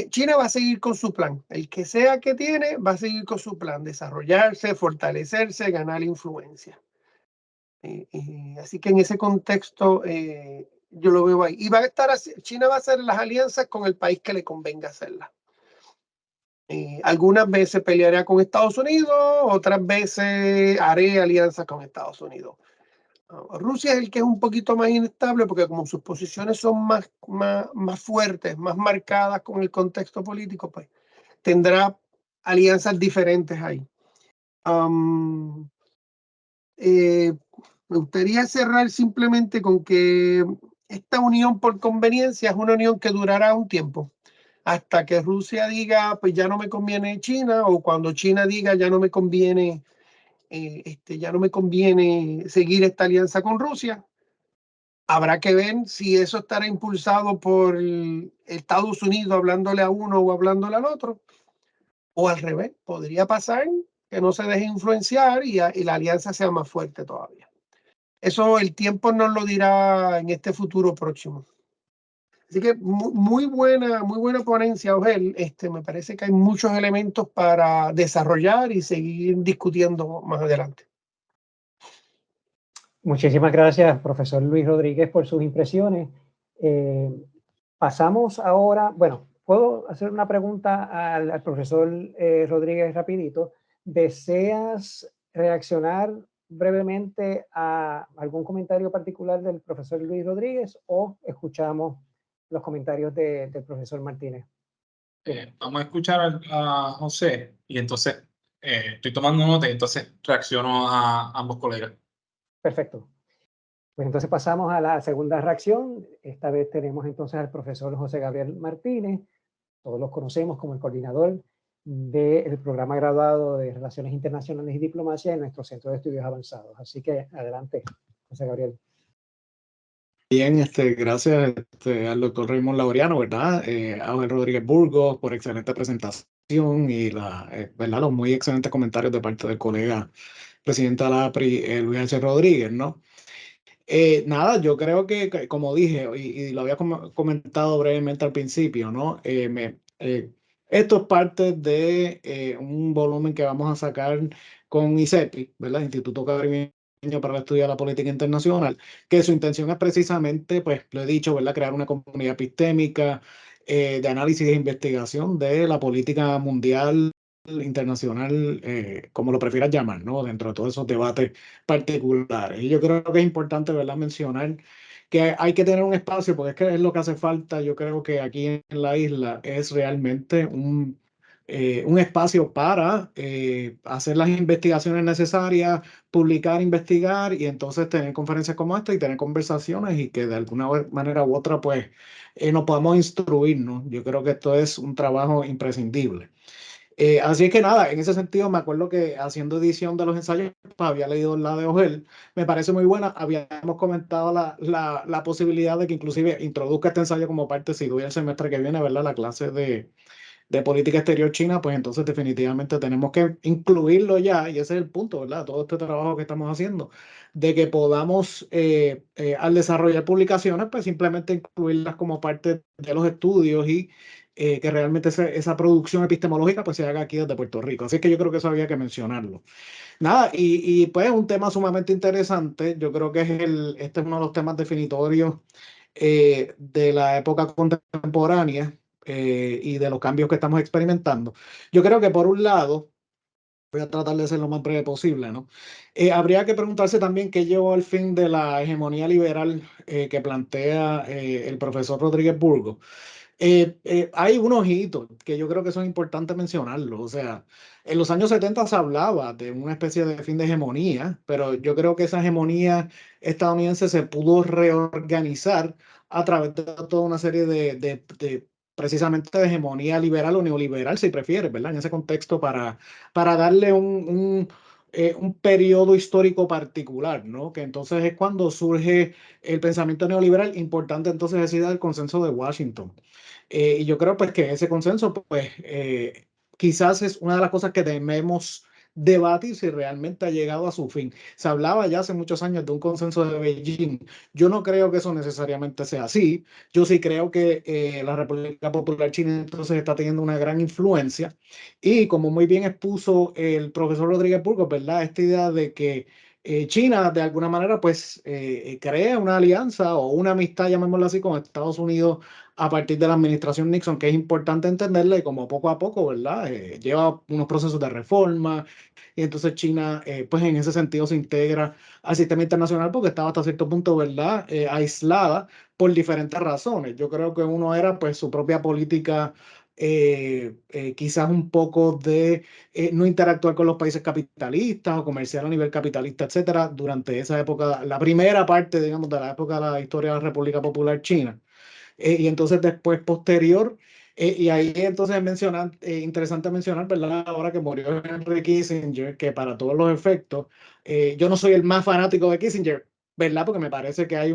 China va a seguir con su plan. El que sea que tiene, va a seguir con su plan. Desarrollarse, fortalecerse, ganar influencia. Así que en ese contexto yo lo veo ahí. Y va a estar así, China va a hacer las alianzas con el país que le convenga hacerlas. Algunas veces pelearé con Estados Unidos, otras veces haré alianzas con Estados Unidos. Rusia es el que es un poquito más inestable porque como sus posiciones son más fuertes, más marcadas con el contexto político, pues tendrá alianzas diferentes ahí. Me gustaría cerrar simplemente con que esta unión por conveniencia es una unión que durará un tiempo, hasta que Rusia diga, pues ya no me conviene China, o cuando China diga, ya no me conviene seguir esta alianza con Rusia. Habrá que ver si eso estará impulsado por Estados Unidos hablándole a uno o hablándole al otro, o al revés. Podría pasar que no se deje influenciar y la alianza sea más fuerte todavía. Eso el tiempo nos lo dirá en este futuro próximo. Así que muy buena ponencia, Ogel. Me parece que hay muchos elementos para desarrollar y seguir discutiendo más adelante. Muchísimas gracias, profesor Luis Rodríguez, por sus impresiones. Pasamos ahora, bueno, puedo hacer una pregunta al profesor Rodríguez rapidito. ¿Deseas reaccionar brevemente a algún comentario particular del profesor Luis Rodríguez o escuchamos los comentarios del profesor Martínez? Vamos a escuchar a José y entonces estoy tomando nota y entonces reacciono a ambos colegas. Perfecto. Pues entonces pasamos a la segunda reacción. Esta vez tenemos entonces al profesor José Gabriel Martínez. Todos los conocemos como el coordinador del programa graduado de Relaciones Internacionales y Diplomacia en nuestro Centro de Estudios Avanzados. Así que adelante, José Gabriel. Bien, gracias al doctor Raymond Laureano, ¿verdad? A Ángel Rodríguez Burgos por excelente presentación y ¿verdad? Los muy excelentes comentarios de parte del colega presidente de la APRI, Luis H. Rodríguez, ¿no? Nada, yo creo que como dije, y lo había comentado brevemente al principio, ¿no? Esto es parte de un volumen que vamos a sacar con ICEPI, ¿verdad? Instituto Caribeño para el Estudio de la Política Internacional, que su intención es precisamente, pues lo he dicho, ¿verdad? Crear una comunidad epistémica de análisis e investigación de la política mundial, internacional, como lo prefieras llamar, ¿no? Dentro de todos esos debates particulares. Y yo creo que es importante, ¿verdad?, mencionar que hay que tener un espacio, porque es que es lo que hace falta, yo creo que aquí en la isla es realmente un espacio para hacer las investigaciones necesarias, publicar, investigar y entonces tener conferencias como esta y tener conversaciones y que de alguna manera u otra pues nos podamos instruir, ¿no? Yo creo que esto es un trabajo imprescindible. Así es que nada, en ese sentido me acuerdo que haciendo edición de los ensayos pues, había leído la de Ogel, me parece muy buena, habíamos comentado la posibilidad de que inclusive introduzca este ensayo como parte, si doy el semestre que viene, ¿verdad? La clase de política exterior china, pues entonces definitivamente tenemos que incluirlo ya, y ese es el punto, ¿verdad? Todo este trabajo que estamos haciendo, de que podamos, al desarrollar publicaciones, pues simplemente incluirlas como parte de los estudios y que realmente esa producción epistemológica pues se haga aquí desde Puerto Rico. Así que yo creo que eso había que mencionarlo. Nada, pues un tema sumamente interesante. Yo creo que este es uno de los temas definitorios de la época contemporánea y de los cambios que estamos experimentando. Yo creo que por un lado, voy a tratar de ser lo más breve posible, ¿no? Habría que preguntarse también qué llevó al fin de la hegemonía liberal que plantea el profesor Rodríguez Burgos. Hay unos hitos que yo creo que son importantes mencionarlos. O sea, en los años 70 se hablaba de una especie de fin de hegemonía, pero yo creo que esa hegemonía estadounidense se pudo reorganizar a través de toda una serie de precisamente de hegemonía liberal o neoliberal, si prefieres, ¿verdad? En ese contexto para darle un periodo histórico particular, ¿no? Que entonces es cuando surge el pensamiento neoliberal, importante entonces es el consenso de Washington. Y yo creo pues que ese consenso pues quizás es una de las cosas que debemos debatir si realmente ha llegado a su fin. Se hablaba ya hace muchos años de un consenso de Beijing. Yo no creo que eso necesariamente sea así. Yo sí creo que la República Popular China entonces está teniendo una gran influencia y como muy bien expuso el profesor Rodríguez Burgos, ¿verdad? Esta idea de que China de alguna manera pues crea una alianza o una amistad, llamémoslo así, con Estados Unidos a partir de la administración Nixon, que es importante entenderla y como poco a poco, ¿verdad? Lleva unos procesos de reforma y entonces China, pues en ese sentido se integra al sistema internacional porque estaba hasta cierto punto, ¿verdad? Aislada por diferentes razones. Yo creo que uno era pues su propia política. Quizás un poco de no interactuar con los países capitalistas o comerciar a nivel capitalista, etcétera, durante esa época, la primera parte, digamos, de la época de la historia de la República Popular China. Y entonces después posterior, y ahí entonces interesante mencionar, ¿verdad? Ahora que murió Henry Kissinger, que para todos los efectos, yo no soy el más fanático de Kissinger, ¿verdad? Porque me parece que hay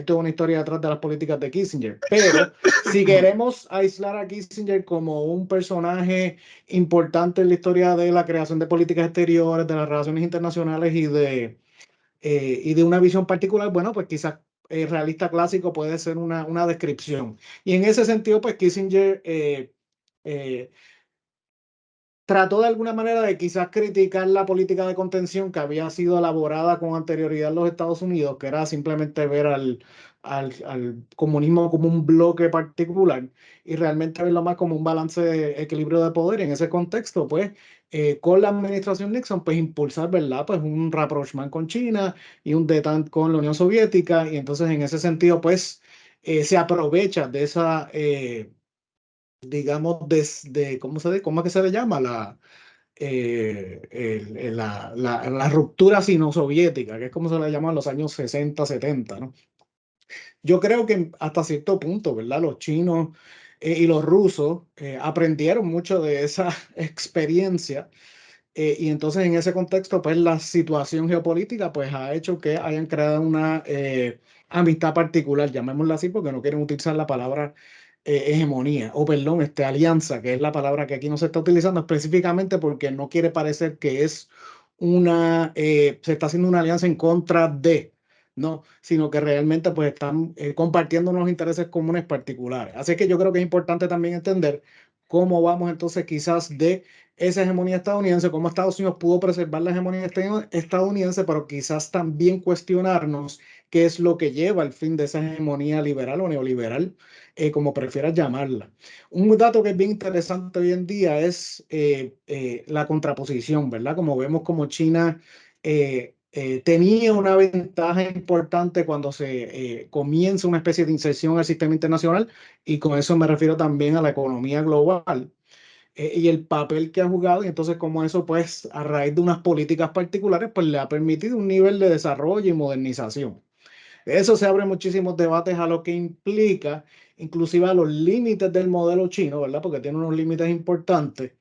toda una historia detrás de las políticas de Kissinger. Pero si queremos aislar a Kissinger como un personaje importante en la historia de la creación de políticas exteriores, de las relaciones internacionales y de una visión particular, bueno, pues quizás realista clásico puede ser una descripción. Y en ese sentido, pues Kissinger eh, trató de alguna manera de quizás criticar la política de contención que había sido elaborada con anterioridad en los Estados Unidos, que era simplemente ver al comunismo como un bloque particular y realmente verlo más como un balance de equilibrio de poder. En ese contexto, pues, con la administración Nixon, pues impulsar, ¿verdad? Pues un rapprochement con China y un détente con la Unión Soviética. Y entonces, en ese sentido, pues, se aprovecha de esa digamos, ¿cómo es que se le llama? La ruptura sino-soviética, que es como se le llama en los años 60, 70, ¿no? Yo creo que hasta cierto punto, ¿verdad? Los chinos y los rusos aprendieron mucho de esa experiencia y entonces en ese contexto, pues la situación geopolítica pues ha hecho que hayan creado una amistad particular, llamémosla así, porque no quieren utilizar la palabra hegemonía, o perdón, alianza, que es la palabra que aquí no se está utilizando específicamente porque no quiere parecer que es se está haciendo una alianza en contra de, no, sino que realmente pues están compartiendo unos intereses comunes particulares. Así que yo creo que es importante también entender cómo vamos entonces quizás de esa hegemonía estadounidense, cómo Estados Unidos pudo preservar la hegemonía estadounidense, pero quizás también cuestionarnos qué es lo que lleva al fin de esa hegemonía liberal o neoliberal, como prefieras llamarla. Un dato que es bien interesante hoy en día es la contraposición, ¿verdad? Como vemos como China tenía una ventaja importante cuando se comienza una especie de inserción al sistema internacional y con eso me refiero también a la economía global y el papel que ha jugado y entonces como eso pues a raíz de unas políticas particulares pues le ha permitido un nivel de desarrollo y modernización. Eso se abre muchísimos debates a lo que implica inclusive a los límites del modelo chino, ¿verdad? Porque tiene unos límites importantes.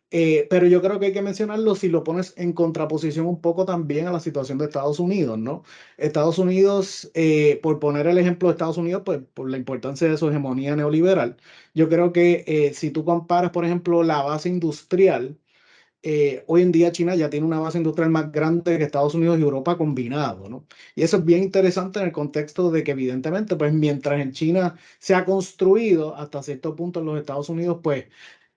Pero yo creo que hay que mencionarlo si lo pones en contraposición un poco también a la situación de Estados Unidos, ¿no? Estados Unidos, por poner el ejemplo de Estados Unidos, pues por la importancia de su hegemonía neoliberal, yo creo que si tú comparas, por ejemplo, la base industrial hoy en día China ya tiene una base industrial más grande que Estados Unidos y Europa combinado, ¿no? Y eso es bien interesante en el contexto de que evidentemente, pues mientras en China se ha construido hasta cierto punto en los Estados Unidos, pues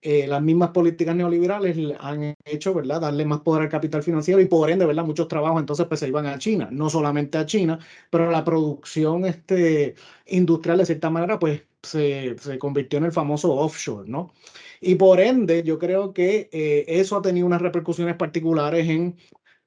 las mismas políticas neoliberales han hecho, ¿verdad?, darle más poder al capital financiero y por ende, ¿verdad?, muchos trabajos entonces pues se iban a China, no solamente a China, pero la producción industrial de cierta manera pues se convirtió en el famoso offshore, ¿no? Y por ende, yo creo que eso ha tenido unas repercusiones particulares en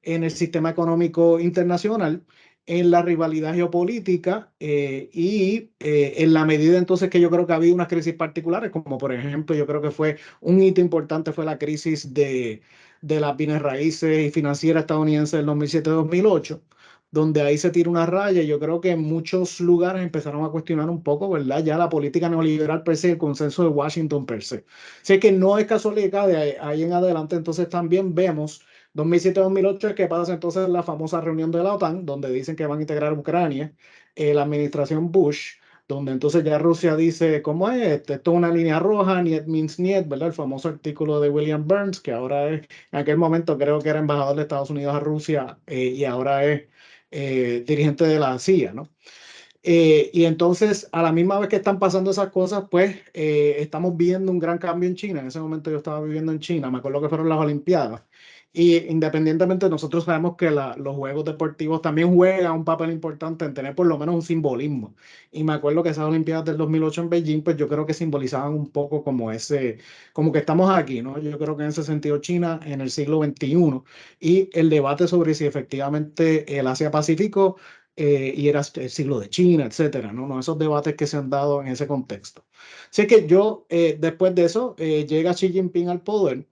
el sistema económico internacional, en la rivalidad geopolítica en la medida entonces que yo creo que ha habido unas crisis particulares, como por ejemplo, yo creo que fue un hito importante fue la crisis de las bienes raíces y financieras estadounidenses del 2007-2008, donde ahí se tira una raya y yo creo que en muchos lugares empezaron a cuestionar un poco, ¿verdad? Ya la política neoliberal per se, el consenso de Washington per se. Sé que no es casualidad de ahí en adelante, entonces también vemos 2007-2008 es que pasa entonces la famosa reunión de la OTAN, donde dicen que van a integrar Ucrania, la administración Bush, donde entonces ya Rusia dice, ¿cómo es? Esto es una línea roja, niet means niet, ¿verdad? El famoso artículo de William Burns, que ahora es, en aquel momento creo que era embajador de Estados Unidos a Rusia y ahora es dirigente de la CIA, ¿no? Y entonces, a la misma vez que están pasando esas cosas, pues estamos viendo un gran cambio en China. En ese momento yo estaba viviendo en China, me acuerdo que fueron las Olimpiadas. Y independientemente, nosotros sabemos que los juegos deportivos también juegan un papel importante en tener por lo menos un simbolismo. Y me acuerdo que esas Olimpiadas del 2008 en Beijing, pues yo creo que simbolizaban un poco como que estamos aquí, ¿no? Yo creo que en ese sentido China en el siglo XXI y el debate sobre si efectivamente el Asia-Pacífico y era el siglo de China, etcétera, ¿no? Esos debates que se han dado en ese contexto. Así que yo, después de eso, llega Xi Jinping al poder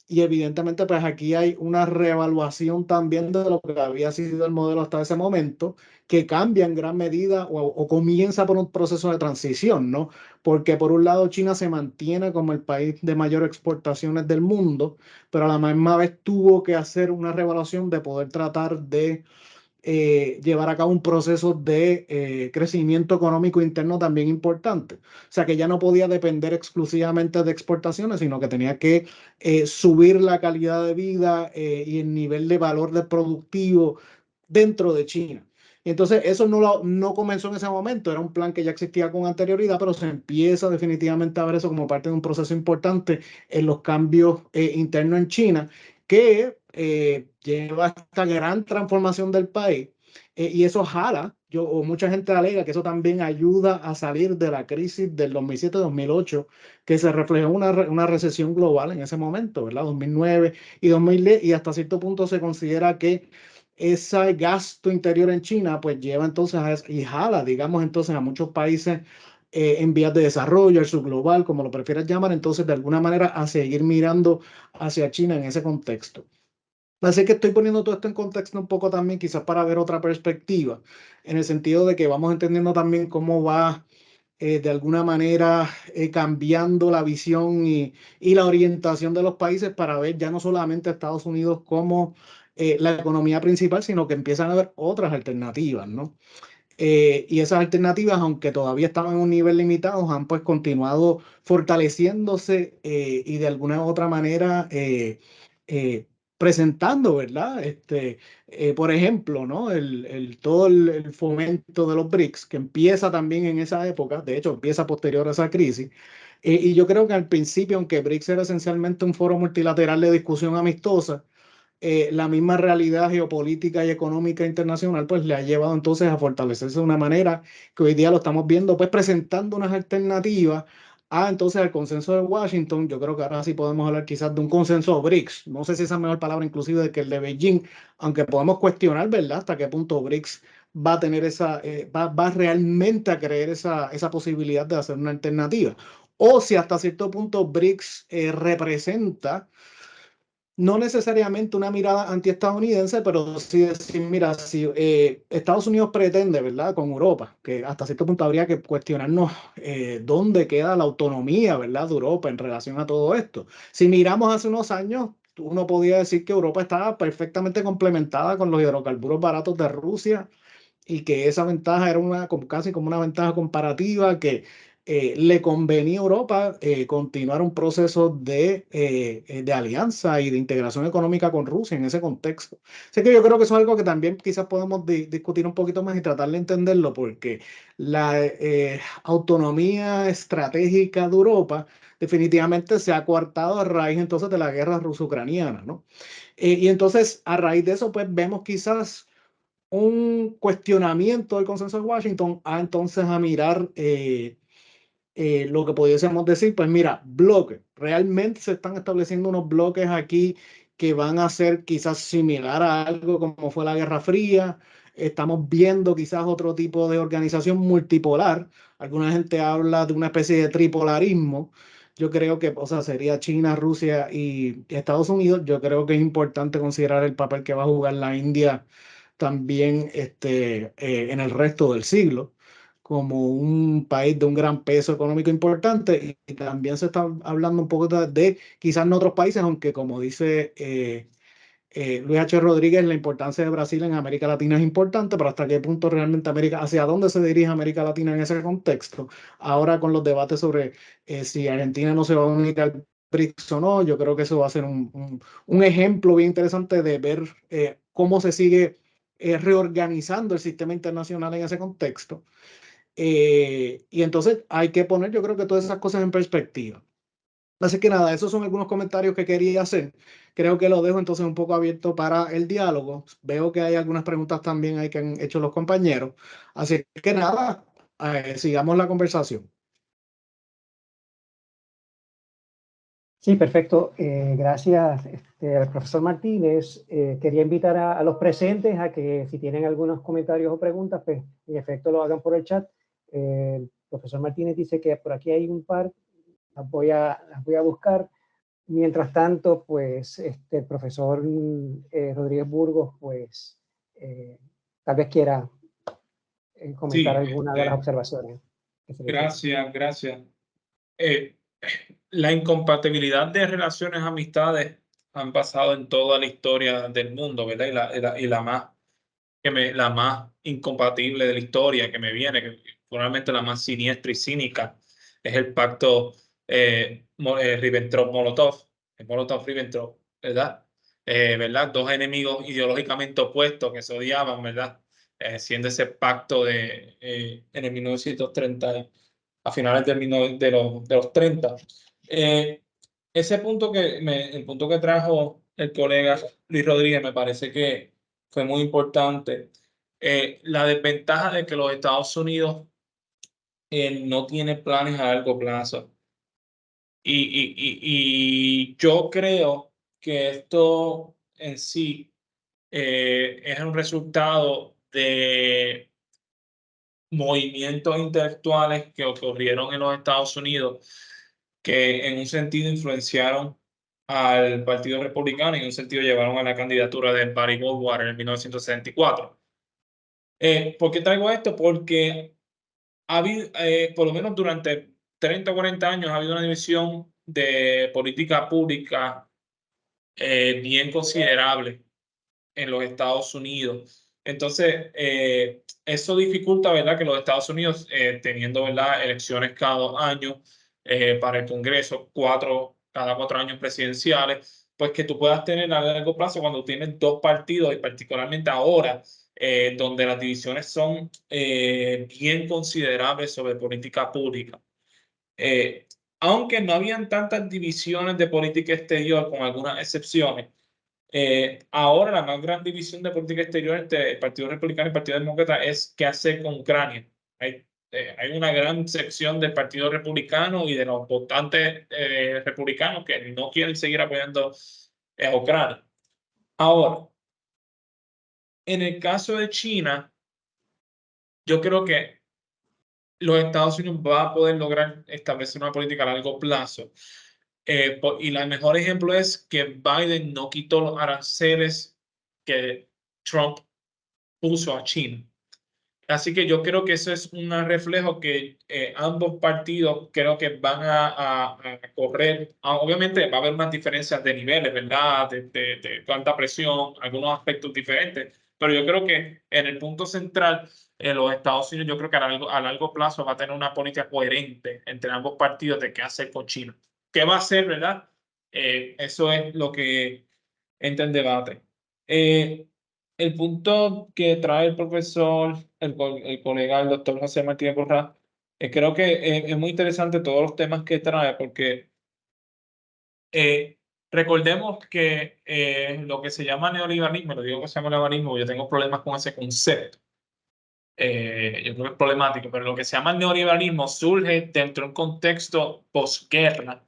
y evidentemente pues aquí hay una reevaluación también de lo que había sido el modelo hasta ese momento, que cambia en gran medida o comienza por un proceso de transición, ¿no? Porque por un lado China se mantiene como el país de mayor exportaciones del mundo, pero a la misma vez tuvo que hacer una reevaluación de poder tratar de llevar a cabo un proceso de crecimiento económico interno también importante. O sea que ya no podía depender exclusivamente de exportaciones, sino que tenía que subir la calidad de vida y el nivel de valor de productivo dentro de China. Y entonces eso no comenzó en ese momento, era un plan que ya existía con anterioridad, pero se empieza definitivamente a ver eso como parte de un proceso importante en los cambios internos en China, que lleva a esta gran transformación del país y eso jala, o mucha gente alega que eso también ayuda a salir de la crisis del 2007-2008, que se reflejó en una recesión global en ese momento, ¿verdad? 2009 y 2010, y hasta cierto punto se considera que ese gasto interior en China pues lleva entonces y jala, digamos entonces a muchos países en vías de desarrollo, el subglobal, como lo prefieras llamar, entonces de alguna manera a seguir mirando hacia China en ese contexto. Así que estoy poniendo todo esto en contexto un poco también, quizás para ver otra perspectiva, en el sentido de que vamos entendiendo también cómo va de alguna manera cambiando la visión y la orientación de los países para ver ya no solamente a Estados Unidos como la economía principal, sino que empiezan a haber otras alternativas, ¿no? Y esas alternativas, aunque todavía estaban en un nivel limitado, han pues continuado fortaleciéndose y de alguna u otra manera eh, presentando, ¿verdad? Por ejemplo, ¿no? Todo el fomento de los BRICS, que empieza también en esa época, de hecho empieza posterior a esa crisis. Y yo creo que al principio, aunque BRICS era esencialmente un foro multilateral de discusión amistosa, la misma realidad geopolítica y económica internacional pues le ha llevado entonces a fortalecerse de una manera que hoy día lo estamos viendo pues presentando unas alternativas a entonces al consenso de Washington. Yo creo que ahora sí podemos hablar quizás de un consenso BRICS, no sé si esa es mejor palabra inclusive que el de Beijing, aunque podemos cuestionar, ¿verdad?, hasta qué punto BRICS va a tener va realmente a creer esa posibilidad de hacer una alternativa, o si hasta cierto punto BRICS representa no necesariamente una mirada antiestadounidense, pero sí decir, mira, si Estados Unidos pretende, ¿verdad?, con Europa, que hasta cierto punto habría que cuestionarnos dónde queda la autonomía, ¿verdad?, de Europa en relación a todo esto. Si miramos hace unos años, uno podía decir que Europa estaba perfectamente complementada con los hidrocarburos baratos de Rusia y que esa ventaja era casi como una ventaja comparativa que le convenía a Europa continuar un proceso de alianza y de integración económica con Rusia en ese contexto. Así que yo creo que eso es algo que también quizás podemos discutir un poquito más y tratar de entenderlo, porque la autonomía estratégica de Europa definitivamente se ha coartado a raíz entonces de la guerra ruso-ucraniana, ¿no? Y entonces a raíz de eso pues vemos quizás un cuestionamiento del consenso de Washington entonces a mirar lo que pudiésemos decir, pues mira, bloques. Realmente se están estableciendo unos bloques aquí que van a ser quizás similar a algo como fue la Guerra Fría. Estamos viendo quizás otro tipo de organización multipolar. Alguna gente habla de una especie de tripolarismo. Yo creo que, o sea, sería China, Rusia y Estados Unidos. Yo creo que es importante considerar el papel que va a jugar la India también en el resto del siglo como un país de un gran peso económico importante, y también se está hablando un poco de quizás en otros países, aunque como dice Luis H. Rodríguez, la importancia de Brasil en América Latina es importante, pero hasta qué punto realmente hacia dónde se dirige América Latina en ese contexto. Ahora con los debates sobre si Argentina no se va a unir al BRICS o no, yo creo que eso va a ser un ejemplo bien interesante de ver cómo se sigue reorganizando el sistema internacional en ese contexto. Y entonces hay que poner, yo creo que todas esas cosas en perspectiva. Así que nada, esos son algunos comentarios que quería hacer. Creo que lo dejo entonces un poco abierto para el diálogo. Veo que hay algunas preguntas también ahí que han hecho los compañeros. Así que nada, sigamos la conversación. Sí, perfecto. Gracias, al profesor Martínez. Quería invitar a los presentes a que si tienen algunos comentarios o preguntas, pues en efecto lo hagan por el chat. El profesor Martínez dice que por aquí hay un par, las voy a buscar. Mientras tanto, pues el profesor Rodríguez Burgos, pues tal vez quiera comentar alguna de las observaciones. Gracias. La incompatibilidad de relaciones, amistades han pasado en toda la historia del mundo, ¿verdad? Y la más incompatible de la historia que me viene, que probablemente la más siniestra y cínica, es el pacto Ribbentrop-Molotov, Molotov-Ribbentrop, ¿verdad? ¿Verdad? Dos enemigos ideológicamente opuestos que se odiaban, ¿verdad? Siendo ese pacto en el 1930, a finales de los 30. Ese punto el punto que trajo el colega Luis Rodríguez me parece que fue muy importante. La desventaja de que los Estados Unidos no tiene planes a largo plazo. Y yo creo que esto en sí es un resultado de movimientos intelectuales que ocurrieron en los Estados Unidos, que en un sentido influenciaron al Partido Republicano y en un sentido llevaron a la candidatura de Barry Goldwater en 1964. ¿Por qué traigo esto? Porque ha habido, por lo menos durante 30 o 40 años, ha habido una división de política pública bien considerable en los Estados Unidos. Entonces, eso dificulta, ¿verdad?, que los Estados Unidos, teniendo, ¿verdad?, elecciones cada 2 años para el Congreso, cada 4 años presidenciales, pues que tú puedas tener a largo plazo cuando tienes dos partidos, y particularmente ahora, donde las divisiones son bien considerables sobre política pública. Aunque no habían tantas divisiones de política exterior, con algunas excepciones, ahora la más gran división de política exterior entre el Partido Republicano y el Partido Demócrata es qué hacer con Ucrania. Hay una gran sección del Partido Republicano y de los votantes republicanos que no quieren seguir apoyando a Ucrania. Ahora, en el caso de China, yo creo que los Estados Unidos van a poder lograr establecer una política a largo plazo. Y el mejor ejemplo es que Biden no quitó los aranceles que Trump puso a China. Así que yo creo que eso es un reflejo que ambos partidos creo que van a correr. Obviamente va a haber unas diferencias de niveles, ¿verdad? De cuánta presión, algunos aspectos diferentes, Pero yo creo que en el punto central, los Estados Unidos, yo creo que a largo plazo va a tener una política coherente entre ambos partidos de qué hacer con China. ¿Qué va a hacer, verdad? Eso es lo que entra en debate. El punto que trae el profesor, el colega, el doctor José Martínez Porras, creo que es muy interesante todos los temas que trae, porque recordemos que lo que se llama neoliberalismo, lo digo que se llama neoliberalismo, yo tengo problemas con ese concepto. Yo creo que es problemático, pero lo que se llama neoliberalismo surge dentro de un contexto posguerra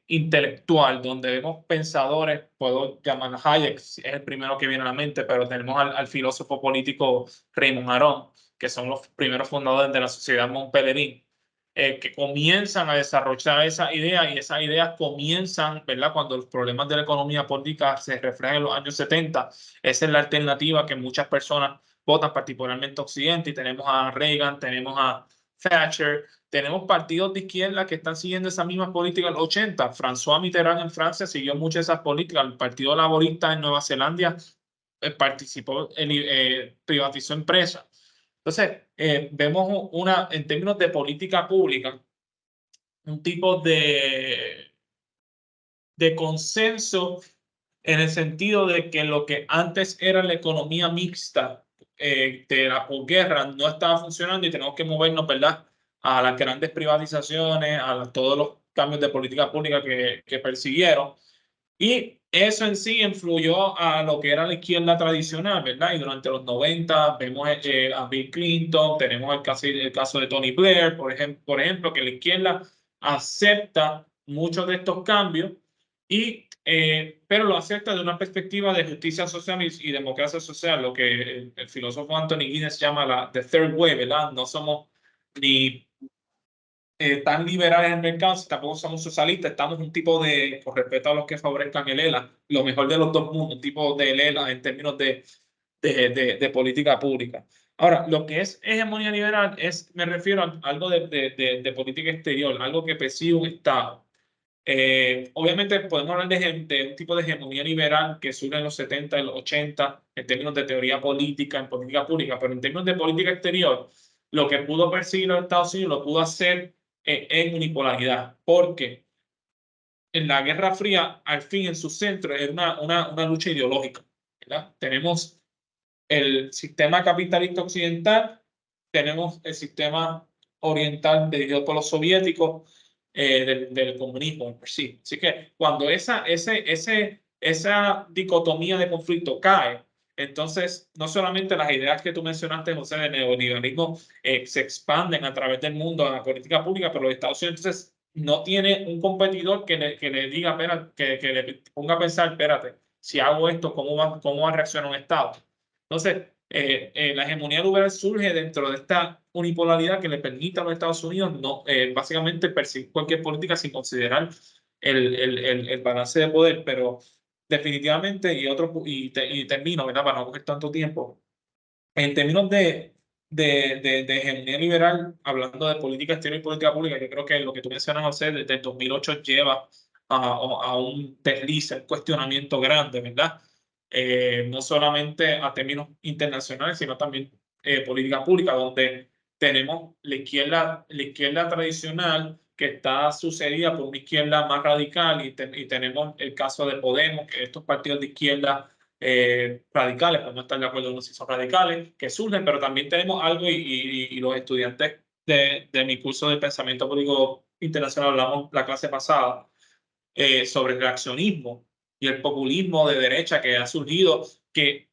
intelectual, donde vemos pensadores, puedo llamar a Hayek, es el primero que viene a la mente, pero tenemos al filósofo político Raymond Aron, que son los primeros fundadores de la Sociedad Montpellerin, que comienzan a desarrollar esa idea, y esas ideas comienzan, ¿verdad? Cuando los problemas de la economía política se reflejan en los años 70, esa es la alternativa que muchas personas votan, particularmente Occidente, y tenemos a Reagan, tenemos a Thatcher, tenemos partidos de izquierda que están siguiendo esa misma política en los 80. François Mitterrand en Francia siguió mucho esas políticas. El Partido Laborista en Nueva Zelanda participó, privatizó empresas. Entonces, vemos en términos de política pública, un tipo de consenso en el sentido de que lo que antes era la economía mixta de la posguerra no estaba funcionando y tenemos que movernos, ¿verdad?, a las grandes privatizaciones, a todos los cambios de política pública que persiguieron. Y eso en sí influyó a lo que era la izquierda tradicional, ¿verdad? Y durante los 90 vemos a Bill Clinton, tenemos el caso de Tony Blair, por ejemplo, que la izquierda acepta muchos de estos cambios, pero lo acepta de una perspectiva de justicia social y democracia social, lo que el filósofo Anthony Giddens llama la the third way, ¿verdad? No somos ni tan liberales en el mercado, tampoco somos socialistas, estamos un tipo de, con respeto a los que favorezcan el ELA, lo mejor de los dos mundos, un tipo de ELA en términos de política pública. Ahora, lo que es hegemonía liberal me refiero a algo de política exterior, algo que persigue un Estado. Obviamente podemos hablar de un tipo de hegemonía liberal que surge en los 70 y los 80 en términos de teoría política, en política pública, pero en términos de política exterior, lo que pudo perseguir los Estados Unidos lo pudo hacer en unipolaridad, porque en la Guerra Fría, al fin, en su centro, era una lucha ideológica, ¿verdad? Tenemos el sistema capitalista occidental, tenemos el sistema oriental dirigido por los soviéticos, del comunismo por sí. Así que cuando esa dicotomía de conflicto cae, entonces no solamente las ideas que tú mencionaste, José, de neoliberalismo se expanden a través del mundo a la política pública, pero los Estados Unidos entonces no tiene un competidor que le diga, que le ponga a pensar, espérate, si hago esto, ¿cómo va a reaccionar un Estado? Entonces, la hegemonía liberal surge dentro de esta unipolaridad que le permite a los Estados Unidos básicamente perseguir cualquier política sin considerar el balance de poder, pero definitivamente, y termino, ¿verdad?, para no coger tanto tiempo, en términos de hegemonía liberal, hablando de política exterior y política pública, yo creo que lo que tú mencionas, José, desde el 2008 lleva a un desliz, un cuestionamiento grande, ¿verdad? No solamente a términos internacionales, sino también política pública, donde tenemos la izquierda tradicional que está sucedida por una izquierda más radical y tenemos el caso de Podemos, que estos partidos de izquierda radicales, pues no estar de acuerdo con si son radicales, que surgen, pero también tenemos algo, y los estudiantes de mi curso de pensamiento político internacional hablamos la clase pasada sobre el reaccionismo y el populismo de derecha que ha surgido, que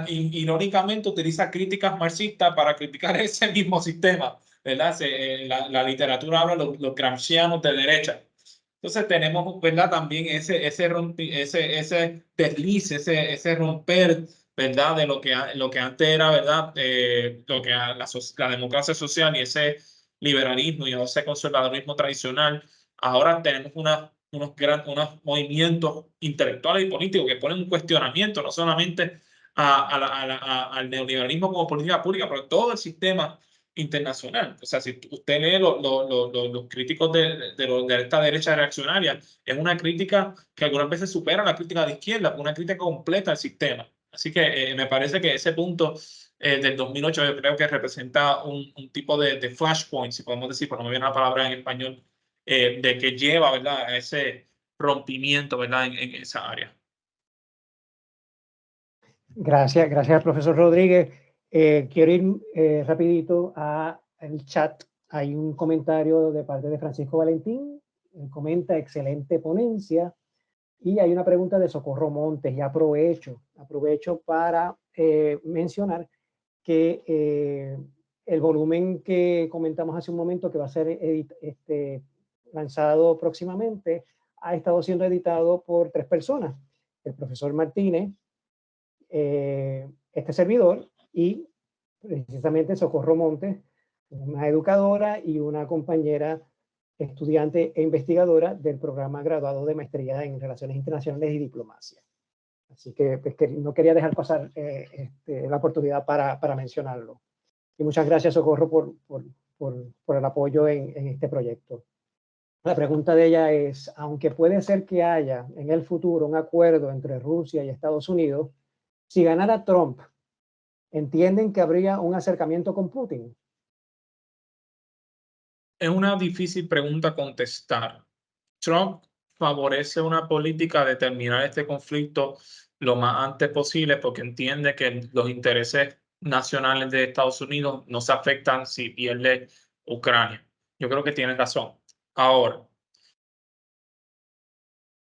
irónicamente utiliza críticas marxistas para criticar ese mismo sistema, ¿verdad? La literatura habla de los gramscianos de derecha. Entonces tenemos, ¿verdad?, también ese desliz, ese romper, ¿verdad?, de lo que antes era, ¿verdad?, lo que la democracia social y ese liberalismo y ese conservadurismo tradicional. Ahora tenemos unos movimientos intelectuales y políticos que ponen un cuestionamiento no solamente al neoliberalismo como política pública, pero todo el sistema internacional. O sea, si usted lee los críticos de esta derecha reaccionaria, es una crítica que algunas veces supera la crítica de izquierda, una crítica completa al sistema. Así que me parece que ese punto del 2008 yo creo que representa un tipo de flashpoint, si podemos decir, pero no me viene la palabra en español, de que lleva, ¿verdad?, a ese rompimiento, ¿verdad?, en esa área. Gracias, gracias, profesor Rodríguez. Quiero ir rapidito al chat. Hay un comentario de parte de Francisco Valentín. Comenta, excelente ponencia. Y hay una pregunta de Socorro Montes. Y aprovecho para mencionar que el volumen que comentamos hace un momento, que va a ser lanzado próximamente, ha estado siendo editado por 3 personas. El profesor Martínez, este servidor y precisamente Socorro Montes, una educadora y una compañera estudiante e investigadora del programa graduado de maestría en Relaciones Internacionales y Diplomacia. Así que, pues, que no quería dejar pasar la oportunidad para mencionarlo. Y muchas gracias, Socorro, por el apoyo en este proyecto. La pregunta de ella es, aunque puede ser que haya en el futuro un acuerdo entre Rusia y Estados Unidos, si ganara Trump, ¿entienden que habría un acercamiento con Putin? Es una difícil pregunta a contestar. Trump favorece una política de terminar este conflicto lo más antes posible porque entiende que los intereses nacionales de Estados Unidos no se afectan si pierde Ucrania. Yo creo que tiene razón. Ahora,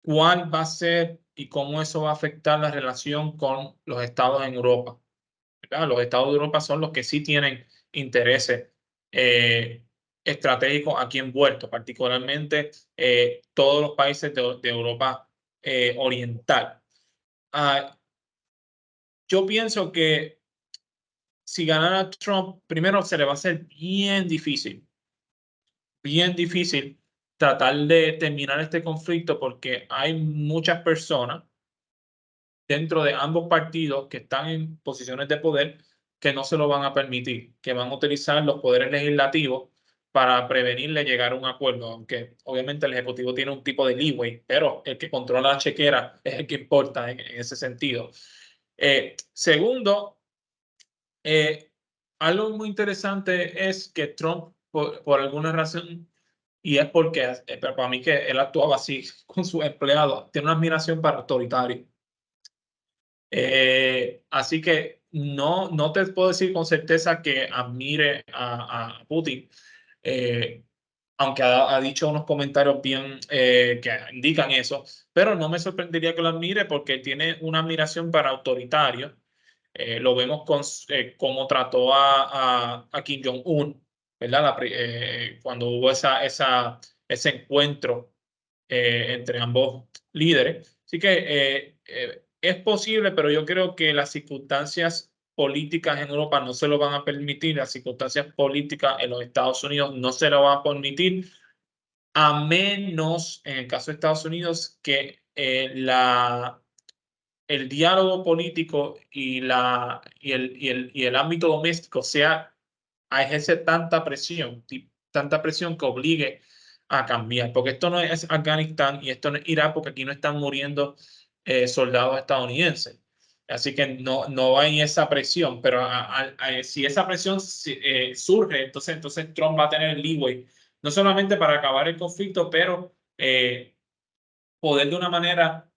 ¿cuál va a ser y cómo eso va a afectar la relación con los estados en Europa? ¿Verdad? Los estados de Europa son los que sí tienen intereses estratégicos aquí envueltos, particularmente todos los países de Europa oriental. Yo pienso que si ganara Trump, primero se le va a hacer bien difícil tratar de terminar este conflicto porque hay muchas personas dentro de ambos partidos que están en posiciones de poder que no se lo van a permitir, que van a utilizar los poderes legislativos para prevenirle llegar a un acuerdo, aunque obviamente el Ejecutivo tiene un tipo de leeway, pero el que controla la chequera es el que importa en ese sentido. Segundo, algo muy interesante es que Trump, por alguna razón, y es porque para mí que él actuaba así con sus empleados, tiene una admiración para autoritarios. Así que no te puedo decir con certeza que admire a Putin, aunque ha dicho unos comentarios bien que indican eso, pero no me sorprendería que lo admire porque tiene una admiración para autoritarios. Lo vemos con cómo trató a Kim Jong-un, ¿verdad? Cuando hubo ese encuentro entre ambos líderes. Así que es posible, pero yo creo que las circunstancias políticas en Europa no se lo van a permitir, las circunstancias políticas en los Estados Unidos no se lo van a permitir, a menos, en el caso de Estados Unidos, que el diálogo político y el ámbito doméstico sea a ejercer tanta presión que obligue a cambiar, porque esto no es Afganistán y esto no es Irak, porque aquí no están muriendo soldados estadounidenses. Así que no hay esa presión, pero si esa presión surge, entonces Trump va a tener el leeway, no solamente para acabar el conflicto, pero poder de una manera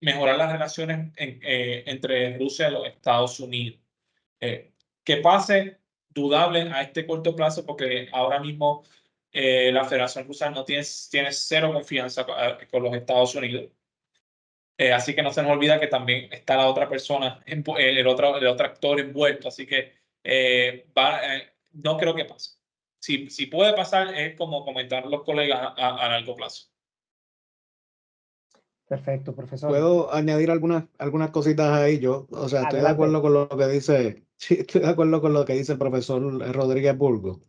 mejorar las relaciones entre Rusia y los Estados Unidos. Que pase dudable a este corto plazo porque ahora mismo la Federación Rusa no tiene cero confianza con los Estados Unidos. Así que no se nos olvida que también está la otra persona, el otro actor envuelto. Así que no creo que pase. Si puede pasar, es como comentaron los colegas a largo plazo. Perfecto, profesor. ¿Puedo añadir algunas cositas ahí? Yo, o sea, estoy de Adelante. acuerdo con lo que dice, sí, estoy de acuerdo con lo que dice el profesor Rodríguez Burgos.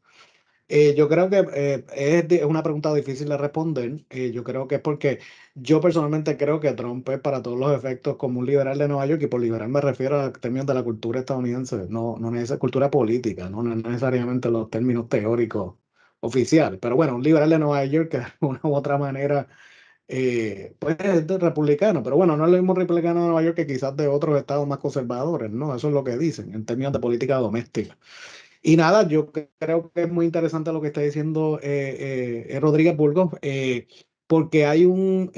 Yo creo que es una pregunta difícil de responder. Yo creo que es porque yo personalmente creo que Trump es para todos los efectos como un liberal de Nueva York, y por liberal me refiero a términos de la cultura estadounidense, no esa cultura política, no necesariamente los términos teóricos oficiales. Pero bueno, un liberal de Nueva York que de alguna u otra manera pues es de republicano, pero bueno, no es lo mismo republicano de Nueva York que quizás de otros estados más conservadores, ¿no? Eso es lo que dicen en términos de política doméstica. Y nada, yo creo que es muy interesante lo que está diciendo Rodríguez Burgos, porque hay unos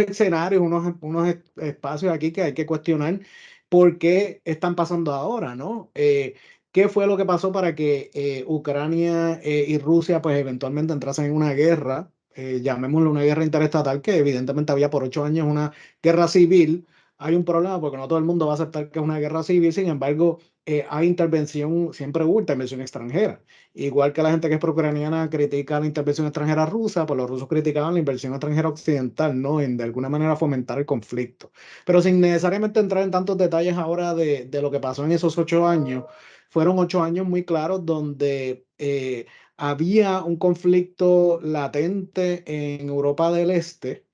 escenarios, unos espacios aquí que hay que cuestionar por qué están pasando ahora, ¿no? ¿Qué fue lo que pasó para que Ucrania y Rusia pues eventualmente entrasen en una guerra, llamémoslo una guerra interestatal, que evidentemente había por 8 años una guerra civil? Hay un problema porque no todo el mundo va a aceptar que es una guerra civil, sin embargo, hay intervención, siempre hubo intervención extranjera. Igual que la gente que es pro-ucraniana critica la intervención extranjera rusa, pues los rusos criticaban la inversión extranjera occidental, ¿no? En de alguna manera fomentar el conflicto. Pero sin necesariamente entrar en tantos detalles ahora de lo que pasó en esos 8 años, fueron 8 años muy claros donde había un conflicto latente en Europa del Este,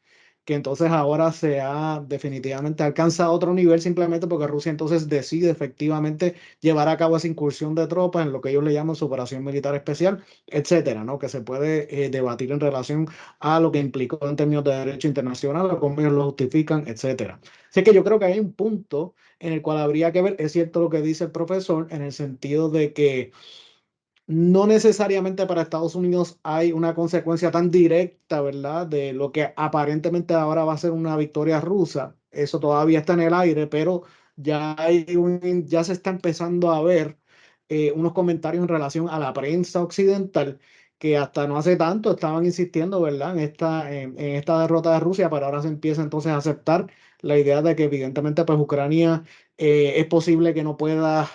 que entonces ahora se ha definitivamente alcanzado otro nivel simplemente porque Rusia entonces decide efectivamente llevar a cabo esa incursión de tropas en lo que ellos le llaman su operación militar especial, etcétera, ¿no? Que se puede debatir en relación a lo que implicó en términos de derecho internacional, cómo ellos lo justifican, etcétera. Así que yo creo que hay un punto en el cual habría que ver, es cierto lo que dice el profesor, en el sentido de que no necesariamente para Estados Unidos hay una consecuencia tan directa, ¿verdad? De lo que aparentemente ahora va a ser una victoria rusa. Eso todavía está en el aire, pero ya se está empezando a ver unos comentarios en relación a la prensa occidental que hasta no hace tanto estaban insistiendo, ¿verdad? En esta derrota de Rusia, pero ahora se empieza entonces a aceptar la idea de que evidentemente pues Ucrania es posible que no pueda...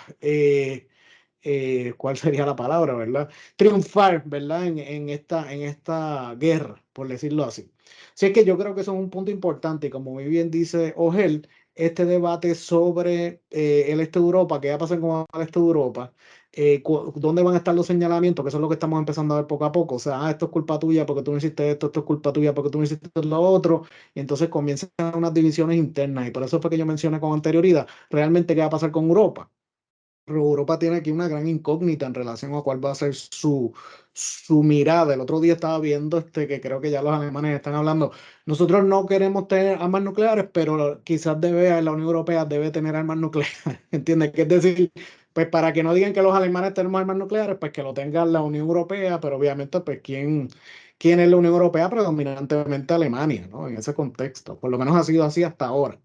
¿cuál sería la palabra, verdad? Triunfar, ¿verdad? En esta guerra, por decirlo así. Así es que yo creo que eso es un punto importante y como muy bien dice Ogel, este debate sobre el este de Europa, qué va a pasar con el este de Europa, dónde van a estar los señalamientos, que eso es lo que estamos empezando a ver poco a poco. O sea, esto es culpa tuya porque tú no hiciste esto es culpa tuya porque tú no hiciste lo otro, y entonces comienzan unas divisiones internas y por eso fue que yo mencioné con anterioridad, realmente qué va a pasar con Europa. Pero Europa tiene aquí una gran incógnita en relación a cuál va a ser su mirada. El otro día estaba viendo que creo que ya los alemanes están hablando. Nosotros no queremos tener armas nucleares, pero quizás la Unión Europea debe tener armas nucleares. ¿Entiendes? Que es decir, pues para que no digan que los alemanes tenemos armas nucleares, pues que lo tenga la Unión Europea, pero obviamente, pues ¿quién es la Unión Europea? Predominantemente Alemania, ¿no? En ese contexto. Por lo menos ha sido así hasta ahora.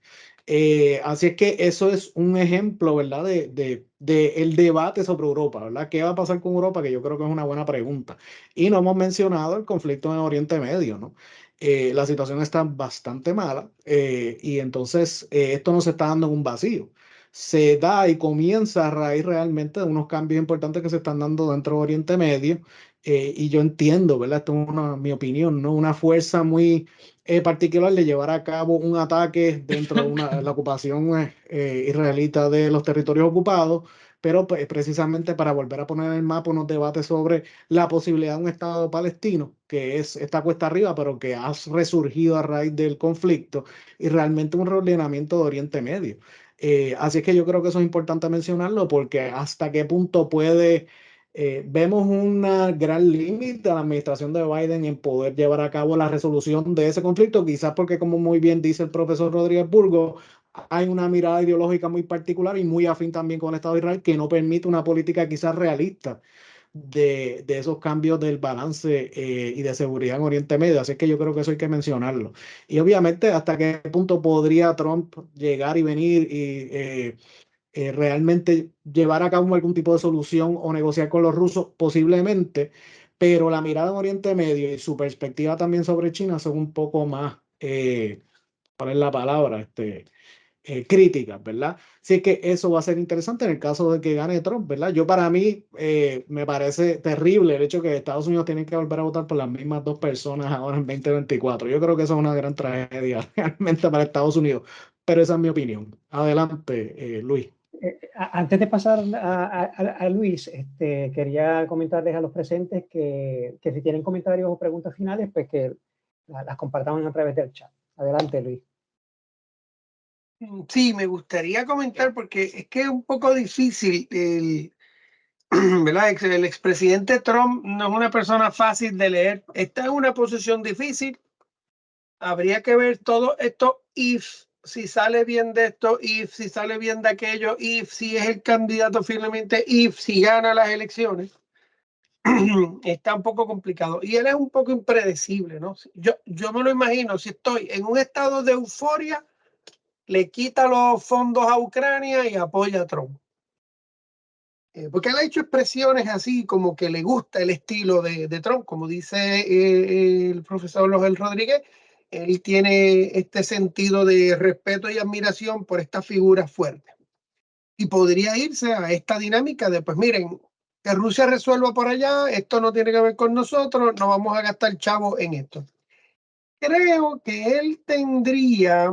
Así es que eso es un ejemplo, ¿verdad? De el debate sobre Europa, ¿verdad? ¿Qué va a pasar con Europa? Que yo creo que es una buena pregunta. Y no hemos mencionado el conflicto en Oriente Medio, ¿no? La situación está bastante mala y entonces esto no se está dando en un vacío. Se da y comienza a raíz realmente de unos cambios importantes que se están dando dentro de Oriente Medio y yo entiendo, ¿verdad? Esto es mi opinión, ¿no? Una fuerza muy particular de llevar a cabo un ataque dentro de la ocupación israelita de los territorios ocupados, pero pues, precisamente para volver a poner en el mapa unos debates sobre la posibilidad de un Estado palestino, que está cuesta arriba, pero que ha resurgido a raíz del conflicto, y realmente un reordenamiento de Oriente Medio. Así es que yo creo que eso es importante mencionarlo, porque hasta qué punto vemos un gran límite a la administración de Biden en poder llevar a cabo la resolución de ese conflicto, quizás porque, como muy bien dice el profesor Rodríguez Burgos, hay una mirada ideológica muy particular y muy afín también con el Estado de Israel que no permite una política quizás realista de esos cambios del balance y de seguridad en Oriente Medio. Así que yo creo que eso hay que mencionarlo. Y obviamente, hasta qué punto podría Trump llegar y venir y realmente llevar a cabo algún tipo de solución o negociar con los rusos, posiblemente, pero la mirada en Oriente Medio y su perspectiva también sobre China son un poco más, ¿cuál es la palabra? Críticas, ¿verdad? Así que eso va a ser interesante en el caso de que gane Trump, ¿verdad? Para mí me parece terrible el hecho que Estados Unidos tiene que volver a votar por las mismas dos personas ahora en 2024. Yo creo que eso es una gran tragedia realmente para Estados Unidos, pero esa es mi opinión. Adelante, Luis. Antes de pasar a Luis, quería comentarles a los presentes que si tienen comentarios o preguntas finales, pues que las compartamos a través del chat. Adelante, Luis. Sí, me gustaría comentar porque es que es un poco difícil, ¿verdad? El expresidente Trump no es una persona fácil de leer. Está en una posición difícil habría que ver todo esto, if, si sale bien de esto, if, si sale bien de aquello, if, si es el candidato finalmente, if, si gana las elecciones. Está un poco complicado. Y él es un poco impredecible, ¿no? Yo me lo imagino, si estoy en un estado de euforia, le quita los fondos a Ucrania y apoya a Trump. Porque él ha hecho expresiones así como que le gusta el estilo de Trump, como dice el profesor Logel Rodríguez. Él tiene este sentido de respeto y admiración por estas figuras fuertes. Y podría irse a esta dinámica de, pues miren, que Rusia resuelva por allá, esto no tiene que ver con nosotros, no vamos a gastar chavo en esto. Creo que él tendría,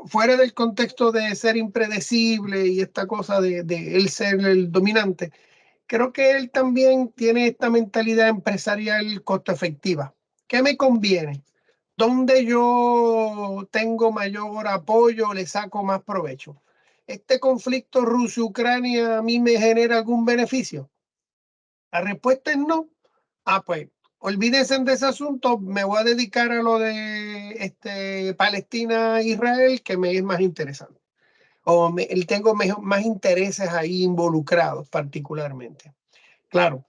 fuera del contexto de ser impredecible y esta cosa de él ser el dominante, creo que él también tiene esta mentalidad empresarial costo efectiva. ¿Qué me conviene? ¿Dónde yo tengo mayor apoyo, le saco más provecho? ¿Este conflicto Rusia-Ucrania a mí me genera algún beneficio? La respuesta es no. Pues olvídense de ese asunto, me voy a dedicar a lo de Palestina-Israel, que me es más interesante. O tengo más intereses ahí involucrados particularmente. Claro,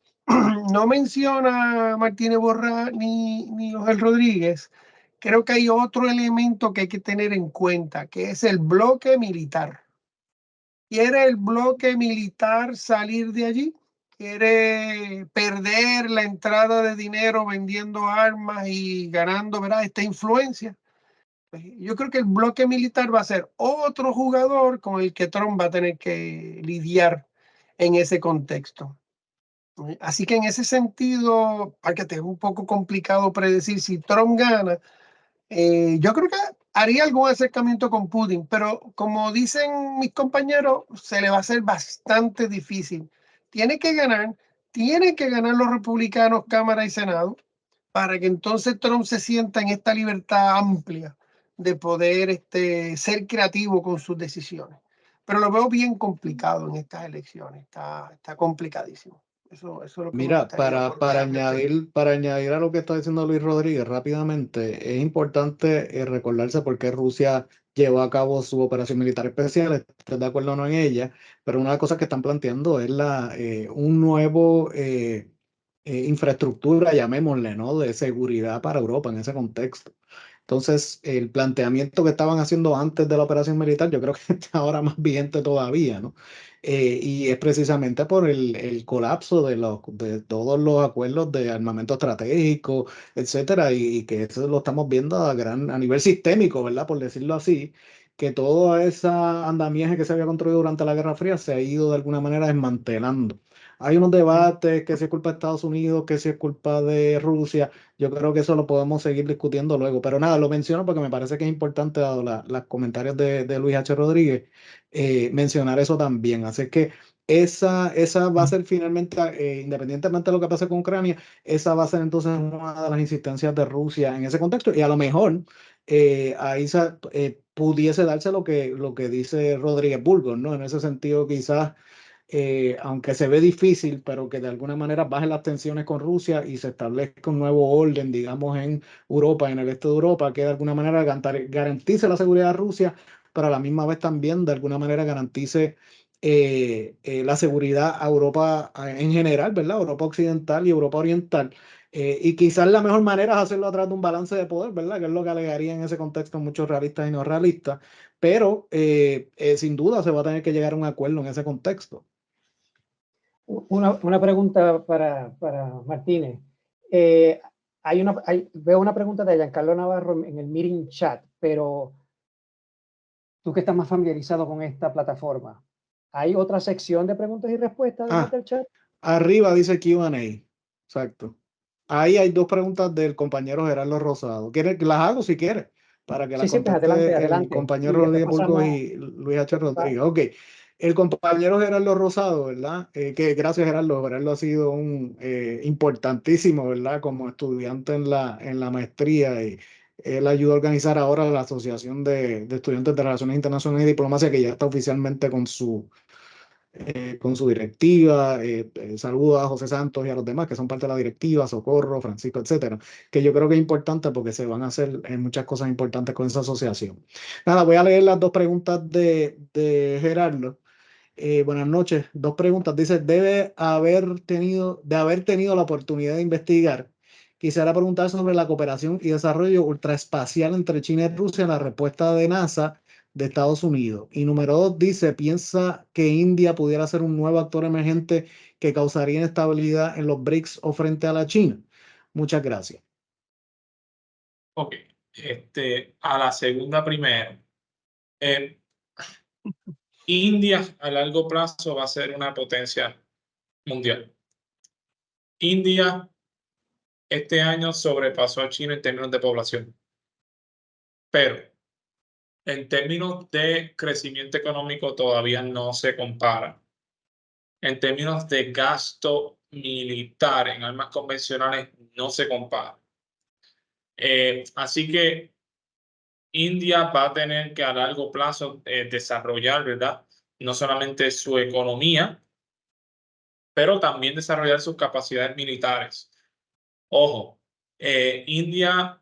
no menciona Martínez Borrás ni José Rodríguez. Creo que hay otro elemento que hay que tener en cuenta, que es el bloque militar. ¿Quiere el bloque militar salir de allí? ¿Quiere perder la entrada de dinero vendiendo armas y ganando, ¿verdad?, esta influencia? Pues yo creo que el bloque militar va a ser otro jugador con el que Trump va a tener que lidiar en ese contexto. Así que en ese sentido, para que es un poco complicado predecir si Trump gana. Yo creo que haría algún acercamiento con Putin, pero como dicen mis compañeros, se le va a hacer bastante difícil. Tienen que ganar los republicanos, Cámara y Senado, para que entonces Trump se sienta en esta libertad amplia de poder ser creativo con sus decisiones. Pero lo veo bien complicado en estas elecciones, está complicadísimo. Eso es lo que me Mira, gustaría aportar al respecto. para añadir a lo que está diciendo Luis Rodríguez rápidamente, es importante recordarse por qué Rusia llevó a cabo su operación militar especial, estoy de acuerdo o no en ella, pero una de las cosas que están planteando es un nuevo infraestructura, llamémosle, ¿no?, de seguridad para Europa en ese contexto. Entonces, el planteamiento que estaban haciendo antes de la operación militar, yo creo que está ahora más vigente todavía, ¿no? Y es precisamente por el colapso de todos los acuerdos de armamento estratégico, etcétera, y que eso lo estamos viendo a nivel sistémico, ¿verdad? Por decirlo así, que toda esa andamiaje que se había construido durante la Guerra Fría se ha ido de alguna manera desmantelando. Hay unos debates que si es culpa de Estados Unidos, que si es culpa de Rusia. Yo creo que eso lo podemos seguir discutiendo luego. Pero nada, lo menciono porque me parece que es importante, dado los comentarios de Luis H. Rodríguez, mencionar eso también. Así que esa va a ser finalmente, independientemente de lo que pase con Ucrania, esa va a ser entonces una de las insistencias de Rusia en ese contexto. Y a lo mejor ahí pudiese darse lo que dice Rodríguez Burgos, ¿no? En ese sentido, quizás aunque se ve difícil, pero que de alguna manera bajen las tensiones con Rusia y se establezca un nuevo orden, digamos, en Europa, en el este de Europa, que de alguna manera garantice la seguridad de Rusia, pero a la misma vez también de alguna manera garantice la seguridad a Europa en general, ¿verdad? Europa occidental y Europa oriental. Y quizás la mejor manera es hacerlo a través de un balance de poder, ¿verdad? Que es lo que alegaría en ese contexto muchos realistas y no realistas, pero sin duda se va a tener que llegar a un acuerdo en ese contexto. Una pregunta para Martínez. Veo una pregunta de Giancarlo Navarro en el meeting chat, pero tú que estás más familiarizado con esta plataforma, ¿hay otra sección de preguntas y respuestas además del chat? Arriba dice Q&A, exacto. Ahí hay dos preguntas del compañero Gerardo Rosado. Las hago si quieres, para que las Sí, pues conteste adelante. el compañero Y Rodríguez Burgos y Luis H. Rodríguez. Ok. El compañero Gerardo Rosado, ¿verdad? Que gracias, Gerardo. Gerardo ha sido un importantísimo, ¿verdad? Como estudiante en la maestría, y él ayudó a organizar ahora la Asociación de Estudiantes de Relaciones Internacionales y Diplomacia, que ya está oficialmente con su con su directiva. Saludo a José Santos y a los demás que son parte de la directiva, Socorro, Francisco, etcétera, que yo creo que es importante porque se van a hacer muchas cosas importantes con esa asociación. Nada, voy a leer las dos preguntas de Gerardo. Buenas noches. Dos preguntas. Dice, de haber tenido la oportunidad de investigar, quisiera preguntar sobre la cooperación y desarrollo ultraespacial entre China y Rusia en la respuesta de NASA de Estados Unidos. Y número dos, dice, piensa que India pudiera ser un nuevo actor emergente que causaría inestabilidad en los BRICS o frente a la China. Muchas gracias. Ok, a la segunda primero. India a largo plazo va a ser una potencia mundial. India este año sobrepasó a China en términos de población, pero en términos de crecimiento económico todavía no se compara. En términos de gasto militar en armas convencionales no se compara. Así que India va a tener que a largo plazo desarrollar, ¿verdad? No solamente su economía, pero también desarrollar sus capacidades militares. Ojo, India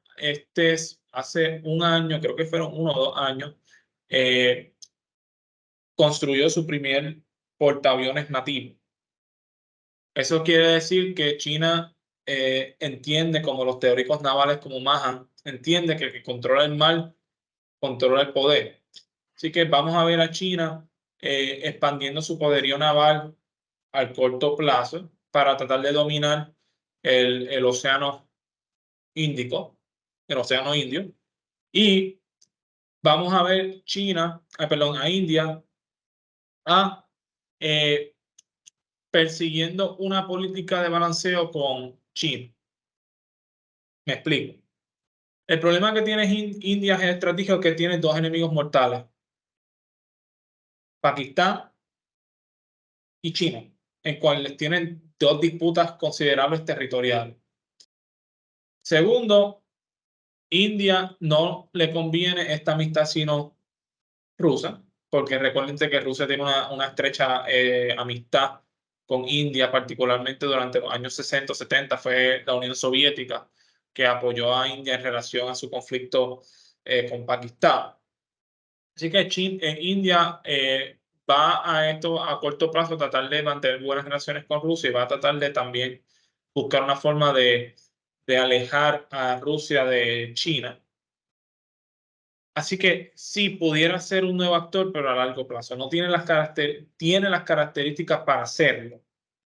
hace un año, creo que fueron 1 o 2 años, construyó su primer portaaviones nativo. Eso quiere decir que China entiende, como los teóricos navales como Mahan, entiende que el que controla el mar, controla el poder. Así que vamos a ver a China expandiendo su poderío naval al corto plazo para tratar de dominar el océano Índico, el océano Indio. Y vamos a ver a India persiguiendo una política de balanceo con China. Me explico. El problema que tiene India es estratégico, que tiene dos enemigos mortales: Pakistán y China, en cuales tienen dos disputas considerables territoriales. Segundo, India no le conviene esta amistad sino rusa, porque recuerden que Rusia tiene una estrecha amistad con India, particularmente durante los años 60, 70, fue la Unión Soviética que apoyó a India en relación a su conflicto con Pakistán. Así que India va a corto plazo tratar de mantener buenas relaciones con Rusia y va a tratar de también buscar una forma de alejar a Rusia de China. Así que sí, pudiera ser un nuevo actor, pero a largo plazo. No tiene tiene las características para hacerlo.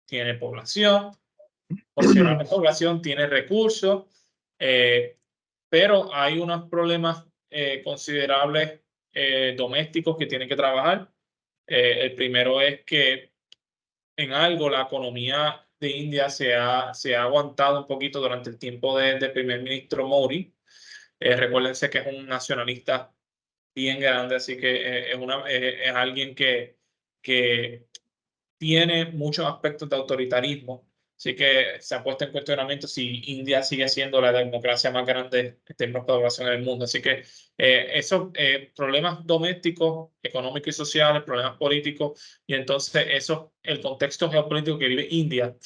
Tiene población, considerable población, tiene recursos, pero hay unos problemas considerables domésticos que tienen que trabajar. El primero es que en algo la economía de India se ha aguantado un poquito durante el tiempo del primer ministro Modi. Recuérdense que es un nacionalista bien grande, así que es alguien que tiene muchos aspectos de autoritarismo. Así que se ha puesto en cuestionamiento si India sigue siendo la democracia más grande en términos de población en el mundo. Así que esos problemas domésticos, económicos y sociales, problemas políticos, y entonces el contexto geopolítico que vive India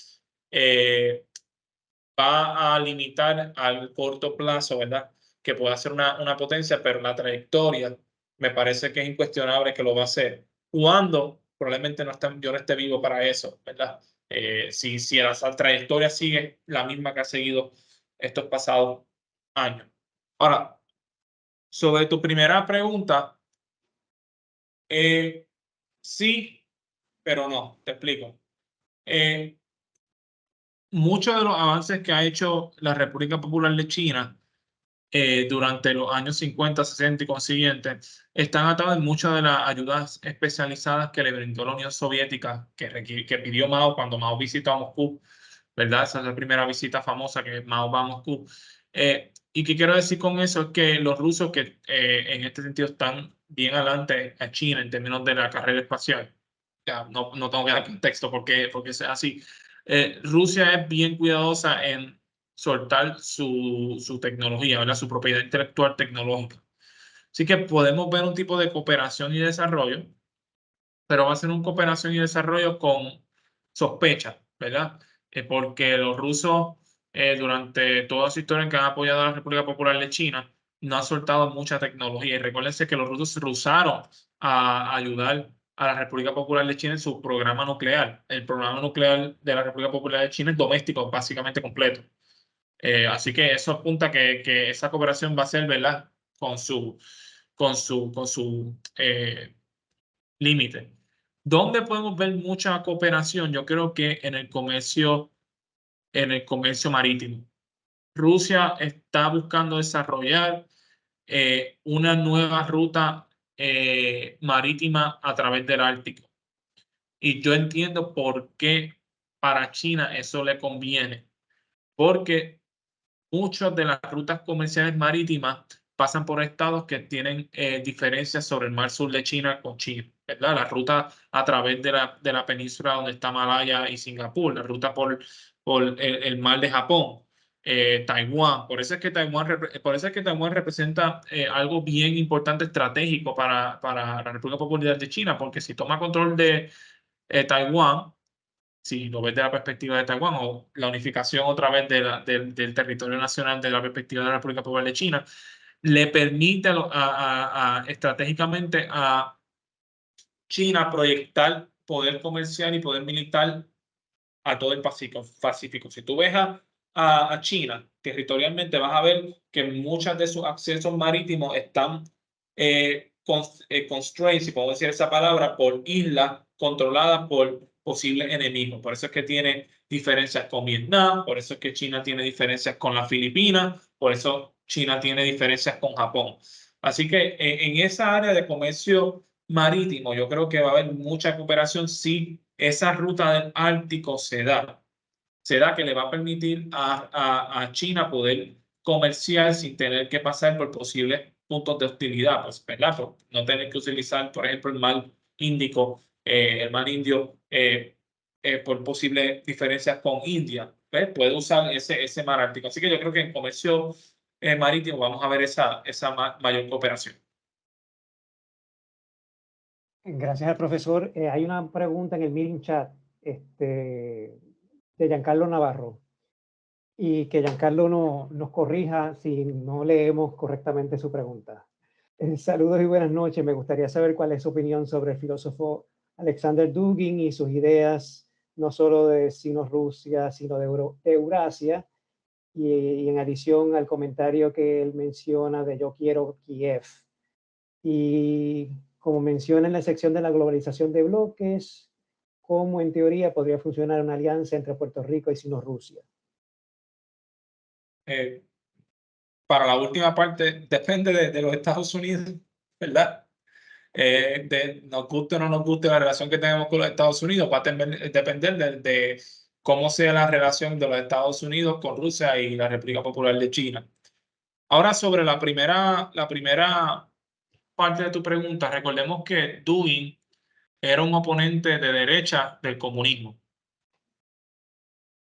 va a limitar al corto plazo, ¿verdad?, que pueda ser una potencia, pero la trayectoria me parece que es incuestionable que lo va a hacer. Cuando probablemente yo no esté vivo para eso, ¿verdad? Si la trayectoria sigue la misma que ha seguido estos pasados años. Ahora, sobre tu primera pregunta, sí, pero no, te explico. Muchos de los avances que ha hecho la República Popular de China durante los años 50, 60 y consiguientes están atados en muchas de las ayudas especializadas que le brindó la Unión Soviética, que pidió Mao cuando Mao visitó a Moscú, ¿verdad? Esa es la primera visita famosa que Mao va a Moscú. ¿Y qué quiero decir con eso? Es que los rusos, que en este sentido están bien adelante a China en términos de la carrera espacial, ya no tengo que dar contexto porque es así. Rusia es bien cuidadosa en soltar su tecnología, ¿verdad?, su propiedad intelectual tecnológica. Así que podemos ver un tipo de cooperación y desarrollo pero va a ser una cooperación y desarrollo con sospecha, ¿verdad? Porque los rusos, durante toda su historia en que han apoyado a la República Popular de China, no han soltado mucha tecnología. Y recuérdense que los rusos se rehusaron a ayudar a la República Popular de China en su programa nuclear. El programa nuclear de la República Popular de China es doméstico, básicamente completo. Así que eso apunta que esa cooperación va a ser, ¿verdad? Con su límite. ¿Dónde podemos ver mucha cooperación? Yo creo que en el comercio marítimo. Rusia está buscando desarrollar una nueva ruta marítima a través del Ártico. Y yo entiendo por qué para China eso le conviene. Porque muchas de las rutas comerciales marítimas pasan por estados que tienen diferencias sobre el mar sur de China con China, ¿verdad? La ruta a través de la península donde está Malaya y Singapur, la ruta por el mar de Japón, Taiwán. Por eso es que Taiwán representa algo bien importante, estratégico para la República Popular de China, porque si toma control de Taiwán, si lo ves de la perspectiva de Taiwán o la unificación otra vez del territorio nacional de la perspectiva de la República Popular de China, le permite estratégicamente a China proyectar poder comercial y poder militar a todo el Pacífico. Si tú ves a China territorialmente, vas a ver que muchos de sus accesos marítimos están constrained, si puedo decir esa palabra, por islas controladas por posibles enemigos. Por eso es que tiene diferencias con Vietnam, por eso es que China tiene diferencias con las Filipinas, por eso China tiene diferencias con Japón. Así que en esa área de comercio marítimo, yo creo que va a haber mucha cooperación si esa ruta del Ártico se da que le va a permitir a China poder comerciar sin tener que pasar por posibles puntos de hostilidad, pues, ¿verdad? Por no tener que utilizar, por ejemplo, el mar Índico, el mar Indio, por posibles diferencias con India, ¿ves? Puede usar ese mar Ártico. Así que yo creo que en comercio marítimo vamos a ver esa mayor cooperación. Gracias al profesor. Hay una pregunta en el meeting chat de Giancarlo Navarro, y que Giancarlo nos corrija si no leemos correctamente su pregunta. Saludos y buenas noches. Me gustaría saber cuál es su opinión sobre el filósofo Alexander Dugin y sus ideas, no solo de Sino-Rusia, sino de Eurasia, y en adición al comentario que él menciona de Yo quiero Kiev. Y como menciona en la sección de la globalización de bloques, cómo en teoría podría funcionar una alianza entre Puerto Rico y Sino-Rusia. Para la última parte, depende de los Estados Unidos, ¿verdad? Nos guste o no nos guste la relación que tenemos con los Estados Unidos, va a depender de cómo sea la relación de los Estados Unidos con Rusia y la República Popular de China. Ahora, sobre la primera parte de tu pregunta, recordemos que Dugin era un oponente de derecha del comunismo.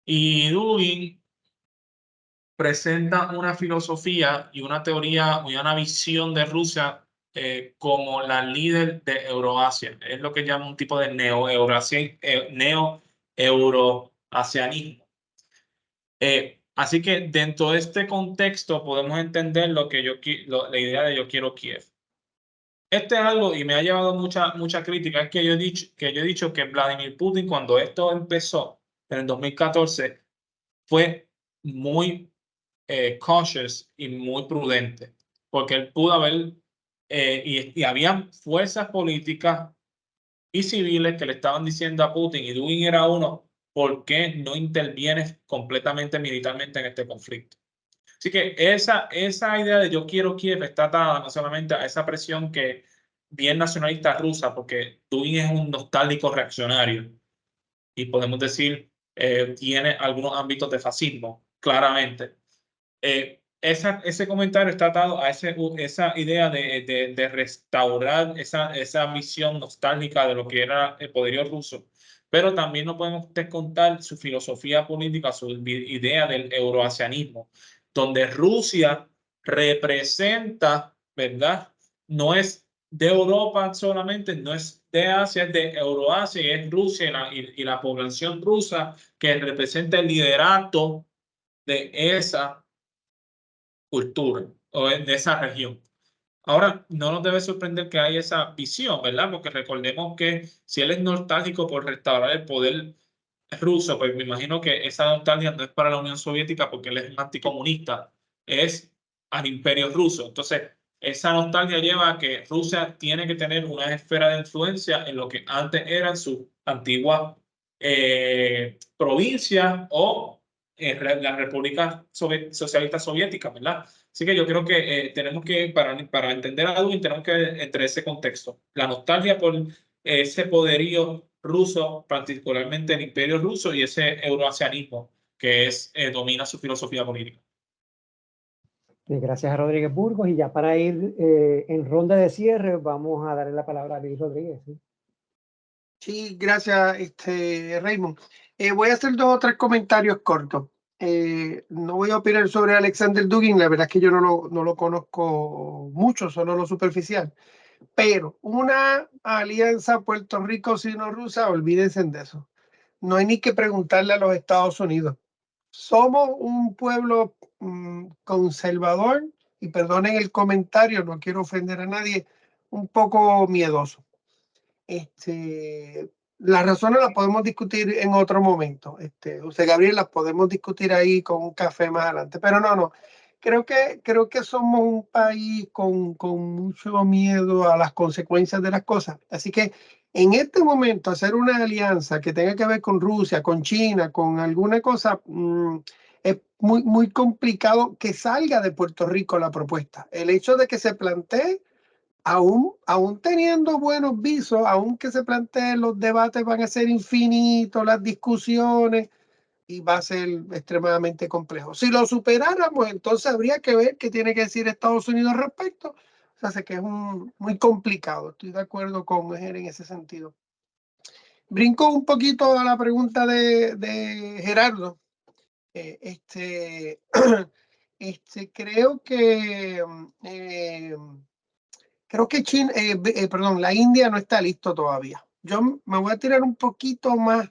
Y Dugin presenta una filosofía y una teoría y una visión de Rusia como la líder de Euroasia. Es lo que llama un tipo de neo-euroasianismo. Así que dentro de este contexto podemos entender la idea de Yo quiero Kiev. Este es algo, y me ha llevado mucha crítica, es que yo he dicho que Vladimir Putin, cuando esto empezó en el 2014, fue muy cautious y muy prudente, porque él pudo haber, y había fuerzas políticas y civiles que le estaban diciendo a Putin, y Dugin era uno, ¿por qué no intervienes completamente militarmente en este conflicto? Así que esa idea de Yo quiero Kiev está atada no solamente a esa presión que bien nacionalista rusa, porque Dugin es un nostálgico reaccionario y podemos decir tiene algunos ámbitos de fascismo, claramente. Ese comentario está atado a esa idea de restaurar esa visión nostálgica de lo que era el poderío ruso, pero también no podemos descontar su filosofía política, su idea del euroasianismo, donde Rusia representa, ¿verdad? No es de Europa solamente, no es de Asia, es de Euroasia y es Rusia y la población rusa que representa el liderato de esa cultura o de esa región. Ahora, no nos debe sorprender que hay esa visión, ¿verdad? Porque recordemos que si él es nostálgico por restaurar el poder ruso, pues me imagino que esa nostalgia no es para la Unión Soviética porque él es un anticomunista, es al imperio ruso. Entonces, esa nostalgia lleva a que Rusia tiene que tener una esfera de influencia en lo que antes eran sus antiguas provincias o las repúblicas socialistas soviéticas, ¿verdad? Así que yo creo que tenemos que, para entender a Dugin, tenemos que entre ese contexto. La nostalgia por ese poderío ruso, particularmente el imperio ruso y ese euroasianismo que domina su filosofía política. Gracias a Rodríguez Burgos. Y ya para ir en ronda de cierre, vamos a darle la palabra a Luis Rodríguez. ¿Sí? Sí, gracias, Raymond. Voy a hacer 2 o 3 comentarios cortos. No voy a opinar sobre Alexander Dugin, la verdad es que yo no lo conozco mucho, solo lo superficial. Pero una alianza Puerto Rico sino-rusa, olvídense de eso. No hay ni que preguntarle a los Estados Unidos. Somos un pueblo conservador, y perdonen el comentario, no quiero ofender a nadie, un poco miedoso. Las razones las podemos discutir en otro momento. José Gabriel, las podemos discutir ahí con un café más adelante. Pero no. Creo que somos un país con mucho miedo a las consecuencias de las cosas. Así que en este momento hacer una alianza que tenga que ver con Rusia, con China, con alguna cosa, es muy, muy complicado que salga de Puerto Rico la propuesta. El hecho de que se plantee, aún teniendo buenos visos, aún que se planteen, los debates van a ser infinitos, las discusiones, y va a ser extremadamente complejo. Si lo superáramos, entonces habría que ver qué tiene que decir Estados Unidos al respecto. O sea, que es muy complicado. Estoy de acuerdo con Eger en ese sentido. Brinco un poquito a la pregunta de Gerardo. Creo que China, perdón, la India no está listo todavía. Yo me voy a tirar un poquito más,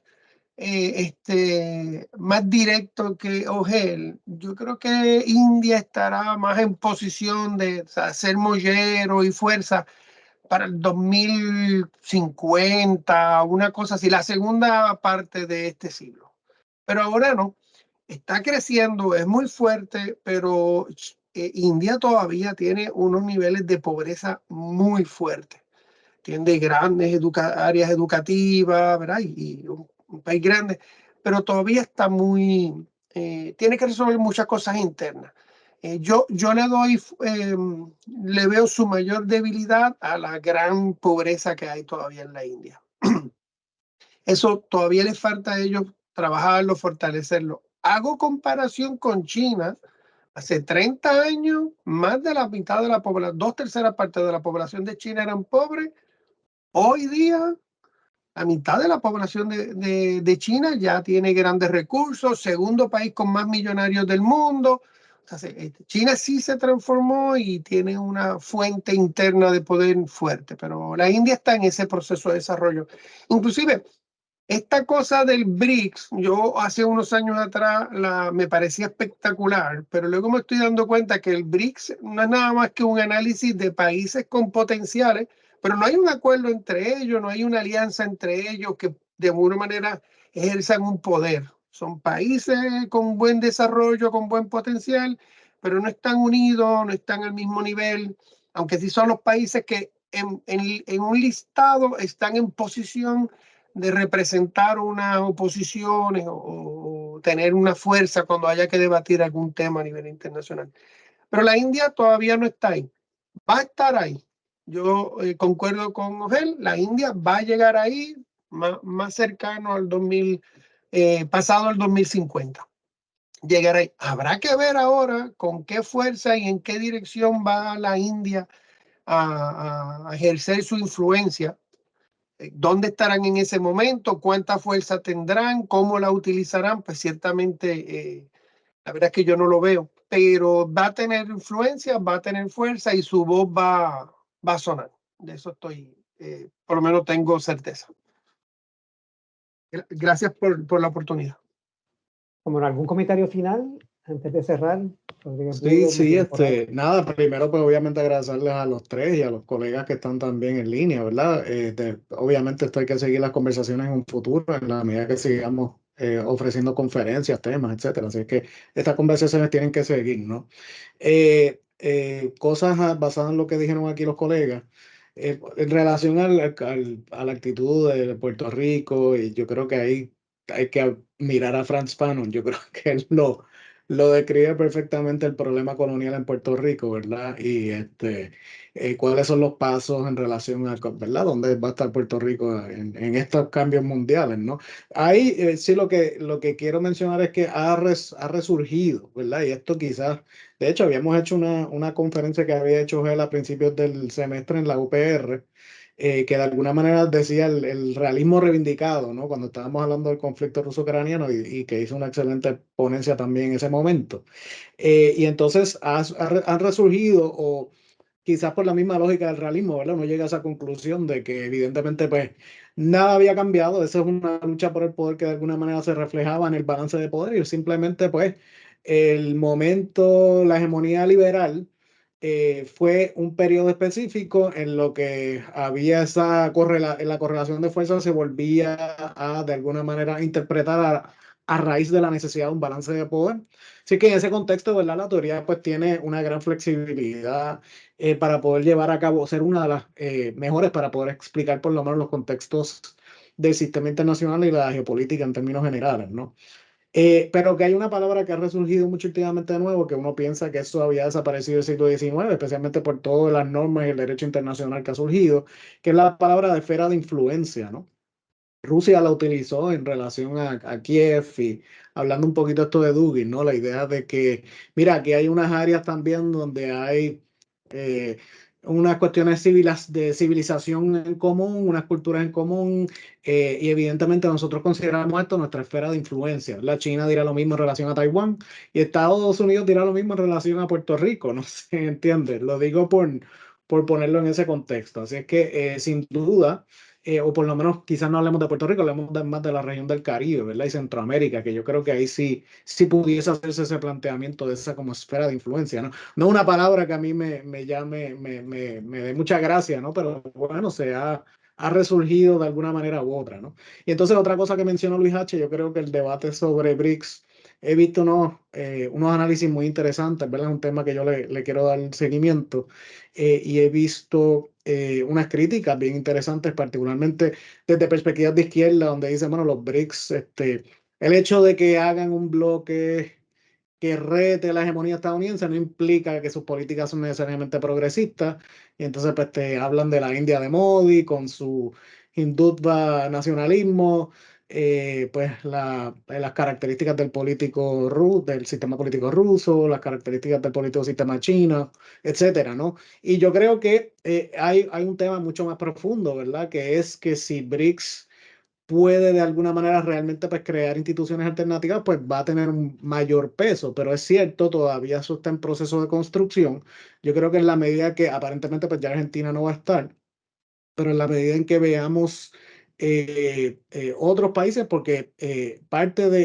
más directo que Ogel. Yo creo que India estará más en posición de ser mollero y fuerza para el 2050, una cosa así, la segunda parte de este siglo. Pero ahora no. Está creciendo, es muy fuerte, pero India todavía tiene unos niveles de pobreza muy fuertes. Tiene grandes áreas educativas, ¿verdad? Y un país grande, pero todavía está tiene que resolver muchas cosas internas. Yo le veo su mayor debilidad a la gran pobreza que hay todavía en la India. Eso todavía les falta a ellos trabajarlo, fortalecerlo. Hago comparación con China. Hace 30 años, más de la mitad de la población, 2/3 partes de la población de China eran pobres. Hoy día, la mitad de la población de China ya tiene grandes recursos, segundo país con más millonarios del mundo. O sea, China sí se transformó y tiene una fuente interna de poder fuerte, pero la India está en ese proceso de desarrollo. Inclusive, esta cosa del BRICS, yo hace unos años atrás me parecía espectacular, pero luego me estoy dando cuenta que el BRICS no es nada más que un análisis de países con potenciales, pero no hay un acuerdo entre ellos, no hay una alianza entre ellos que de alguna manera ejerzan un poder. Son países con buen desarrollo, con buen potencial, pero no están unidos, no están al mismo nivel, aunque sí son los países que en un listado están en posición de representar una oposición o tener una fuerza cuando haya que debatir algún tema a nivel internacional. Pero la India todavía no está ahí. Va a estar ahí. Yo concuerdo con Ogel, la India va a llegar ahí más cercano al pasado el 2050. Llegar ahí. Habrá que ver ahora con qué fuerza y en qué dirección va la India a ejercer su influencia. ¿Dónde estarán en ese momento? ¿Cuánta fuerza tendrán? ¿Cómo la utilizarán? Pues ciertamente, la verdad es que yo no lo veo, pero va a tener influencia, va a tener fuerza y su voz va a sonar. De eso estoy, por lo menos tengo certeza. Gracias por la oportunidad. Como en algún comentario final, antes de cerrar. Sí, nada, primero pues obviamente agradecerles a los tres y a los colegas que están también en línea, ¿verdad? Obviamente esto hay que seguir las conversaciones en un futuro, en la medida que sigamos ofreciendo conferencias, temas, etcétera. Así que estas conversaciones tienen que seguir, ¿no? Cosas basadas en lo que dijeron aquí los colegas, en relación a la actitud de Puerto Rico, y yo creo que ahí hay que mirar a Frantz Fanon, yo creo que él lo describe perfectamente el problema colonial en Puerto Rico, ¿verdad? Y cuáles son los pasos en relación a, ¿verdad? ¿Dónde va a estar Puerto Rico en estos cambios mundiales, ¿no? Ahí sí lo que quiero mencionar es que ha resurgido, ¿verdad? Y esto quizás, de hecho, habíamos hecho una conferencia que había hecho él a principios del semestre en la UPR, que de alguna manera decía el realismo reivindicado, ¿no? Cuando estábamos hablando del conflicto ruso-ucraniano y que hizo una excelente ponencia también en ese momento. Y entonces han resurgido, o quizás por la misma lógica del realismo, ¿verdad? Uno llega a esa conclusión de que evidentemente pues nada había cambiado, esa es una lucha por el poder que de alguna manera se reflejaba en el balance de poder y simplemente pues el momento, la hegemonía liberal fue un periodo específico en lo que había la correlación de fuerzas se volvía a de alguna manera interpretar a raíz de la necesidad de un balance de poder. Así que en ese contexto, ¿verdad? La teoría pues tiene una gran flexibilidad para poder llevar a cabo, ser una de las mejores para poder explicar por lo menos los contextos del sistema internacional y la geopolítica en términos generales, ¿no? Pero que hay una palabra que ha resurgido mucho últimamente de nuevo, que uno piensa que eso había desaparecido del siglo XIX, especialmente por todas las normas y el derecho internacional que ha surgido, que es la palabra de esfera de influencia, ¿no? Rusia la utilizó en relación a Kiev y hablando un poquito esto de Dugin, ¿no? La idea de que, mira, aquí hay unas áreas también donde hay unas cuestiones de civilización en común, unas culturas en común, y evidentemente nosotros consideramos esto nuestra esfera de influencia. La China dirá lo mismo en relación a Taiwán y Estados Unidos dirá lo mismo en relación a Puerto Rico, no sé, ¿entiendes? Lo digo por ponerlo en ese contexto. Así es que, sin duda, o por lo menos quizás no hablemos de Puerto Rico, hablemos más de la región del Caribe, ¿verdad? Y Centroamérica, que yo creo que ahí sí pudiese hacerse ese planteamiento de esa como esfera de influencia, ¿no? No una palabra que a mí me dé mucha gracia, ¿no? Pero bueno, ha resurgido de alguna manera u otra, ¿no? Y entonces otra cosa que mencionó Luis H., yo creo que el debate sobre BRICS, he visto unos análisis muy interesantes, ¿verdad? Es un tema que yo le quiero dar seguimiento y he visto unas críticas bien interesantes, particularmente desde perspectivas de izquierda, donde dicen, bueno, los BRICS, el hecho de que hagan un bloque que rete la hegemonía estadounidense no implica que sus políticas son necesariamente progresistas. Y entonces pues te hablan de la India de Modi con su hindutva nacionalismo, pues las características del sistema político ruso, las características del político sistema chino, etcétera, ¿no? Y yo creo que hay un tema mucho más profundo, ¿verdad? Que es que si BRICS puede de alguna manera realmente pues, crear instituciones alternativas, pues va a tener un mayor peso, pero es cierto, todavía eso está en proceso de construcción. Yo creo que en la medida que aparentemente pues ya Argentina no va a estar, pero en la medida en que veamos otros países, porque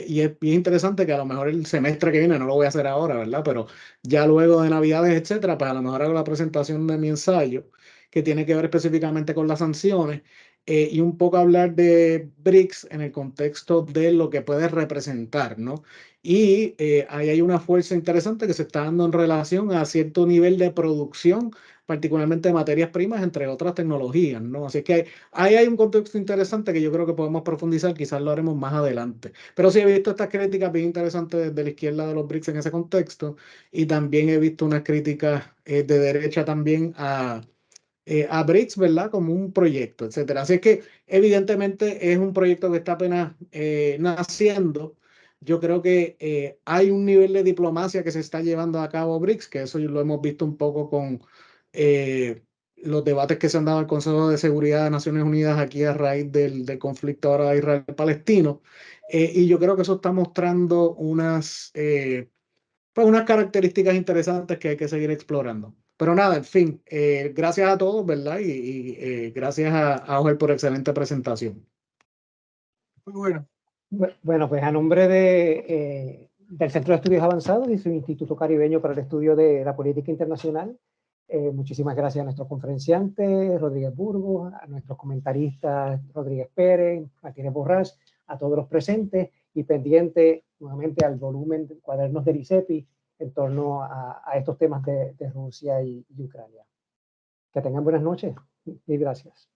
y es bien interesante que a lo mejor el semestre que viene, no lo voy a hacer ahora, ¿verdad? Pero ya luego de Navidades, etcétera, pues a lo mejor hago la presentación de mi ensayo, que tiene que ver específicamente con las sanciones, y un poco hablar de BRICS en el contexto de lo que puede representar, ¿no? Y ahí hay una fuerza interesante que se está dando en relación a cierto nivel de producción particularmente de materias primas, entre otras tecnologías, ¿no? Así que ahí hay un contexto interesante que yo creo que podemos profundizar, quizás lo haremos más adelante. Pero sí he visto estas críticas bien interesantes de la izquierda de los BRICS en ese contexto, y también he visto unas críticas de derecha también a BRICS, ¿verdad? Como un proyecto, etcétera. Así que evidentemente es un proyecto que está apenas naciendo. Yo creo que hay un nivel de diplomacia que se está llevando a cabo BRICS, que eso lo hemos visto un poco con los debates que se han dado al Consejo de Seguridad de Naciones Unidas aquí a raíz del conflicto ahora Israel-Palestino. Y yo creo que eso está mostrando pues unas características interesantes que hay que seguir explorando. Pero nada, en fin, gracias a todos, ¿verdad? Y gracias a Ángel por excelente presentación. Muy bueno. Bueno, pues a nombre del Centro de Estudios Avanzados y su Instituto Caribeño para el Estudio de la Política Internacional, muchísimas gracias a nuestros conferenciantes, Rodríguez Burgos, a nuestros comentaristas, Rodríguez Pérez, Martínez Borrás, a todos los presentes y pendientes nuevamente al volumen de cuadernos del ICEPI en torno a estos temas de Rusia y Ucrania. Que tengan buenas noches y gracias.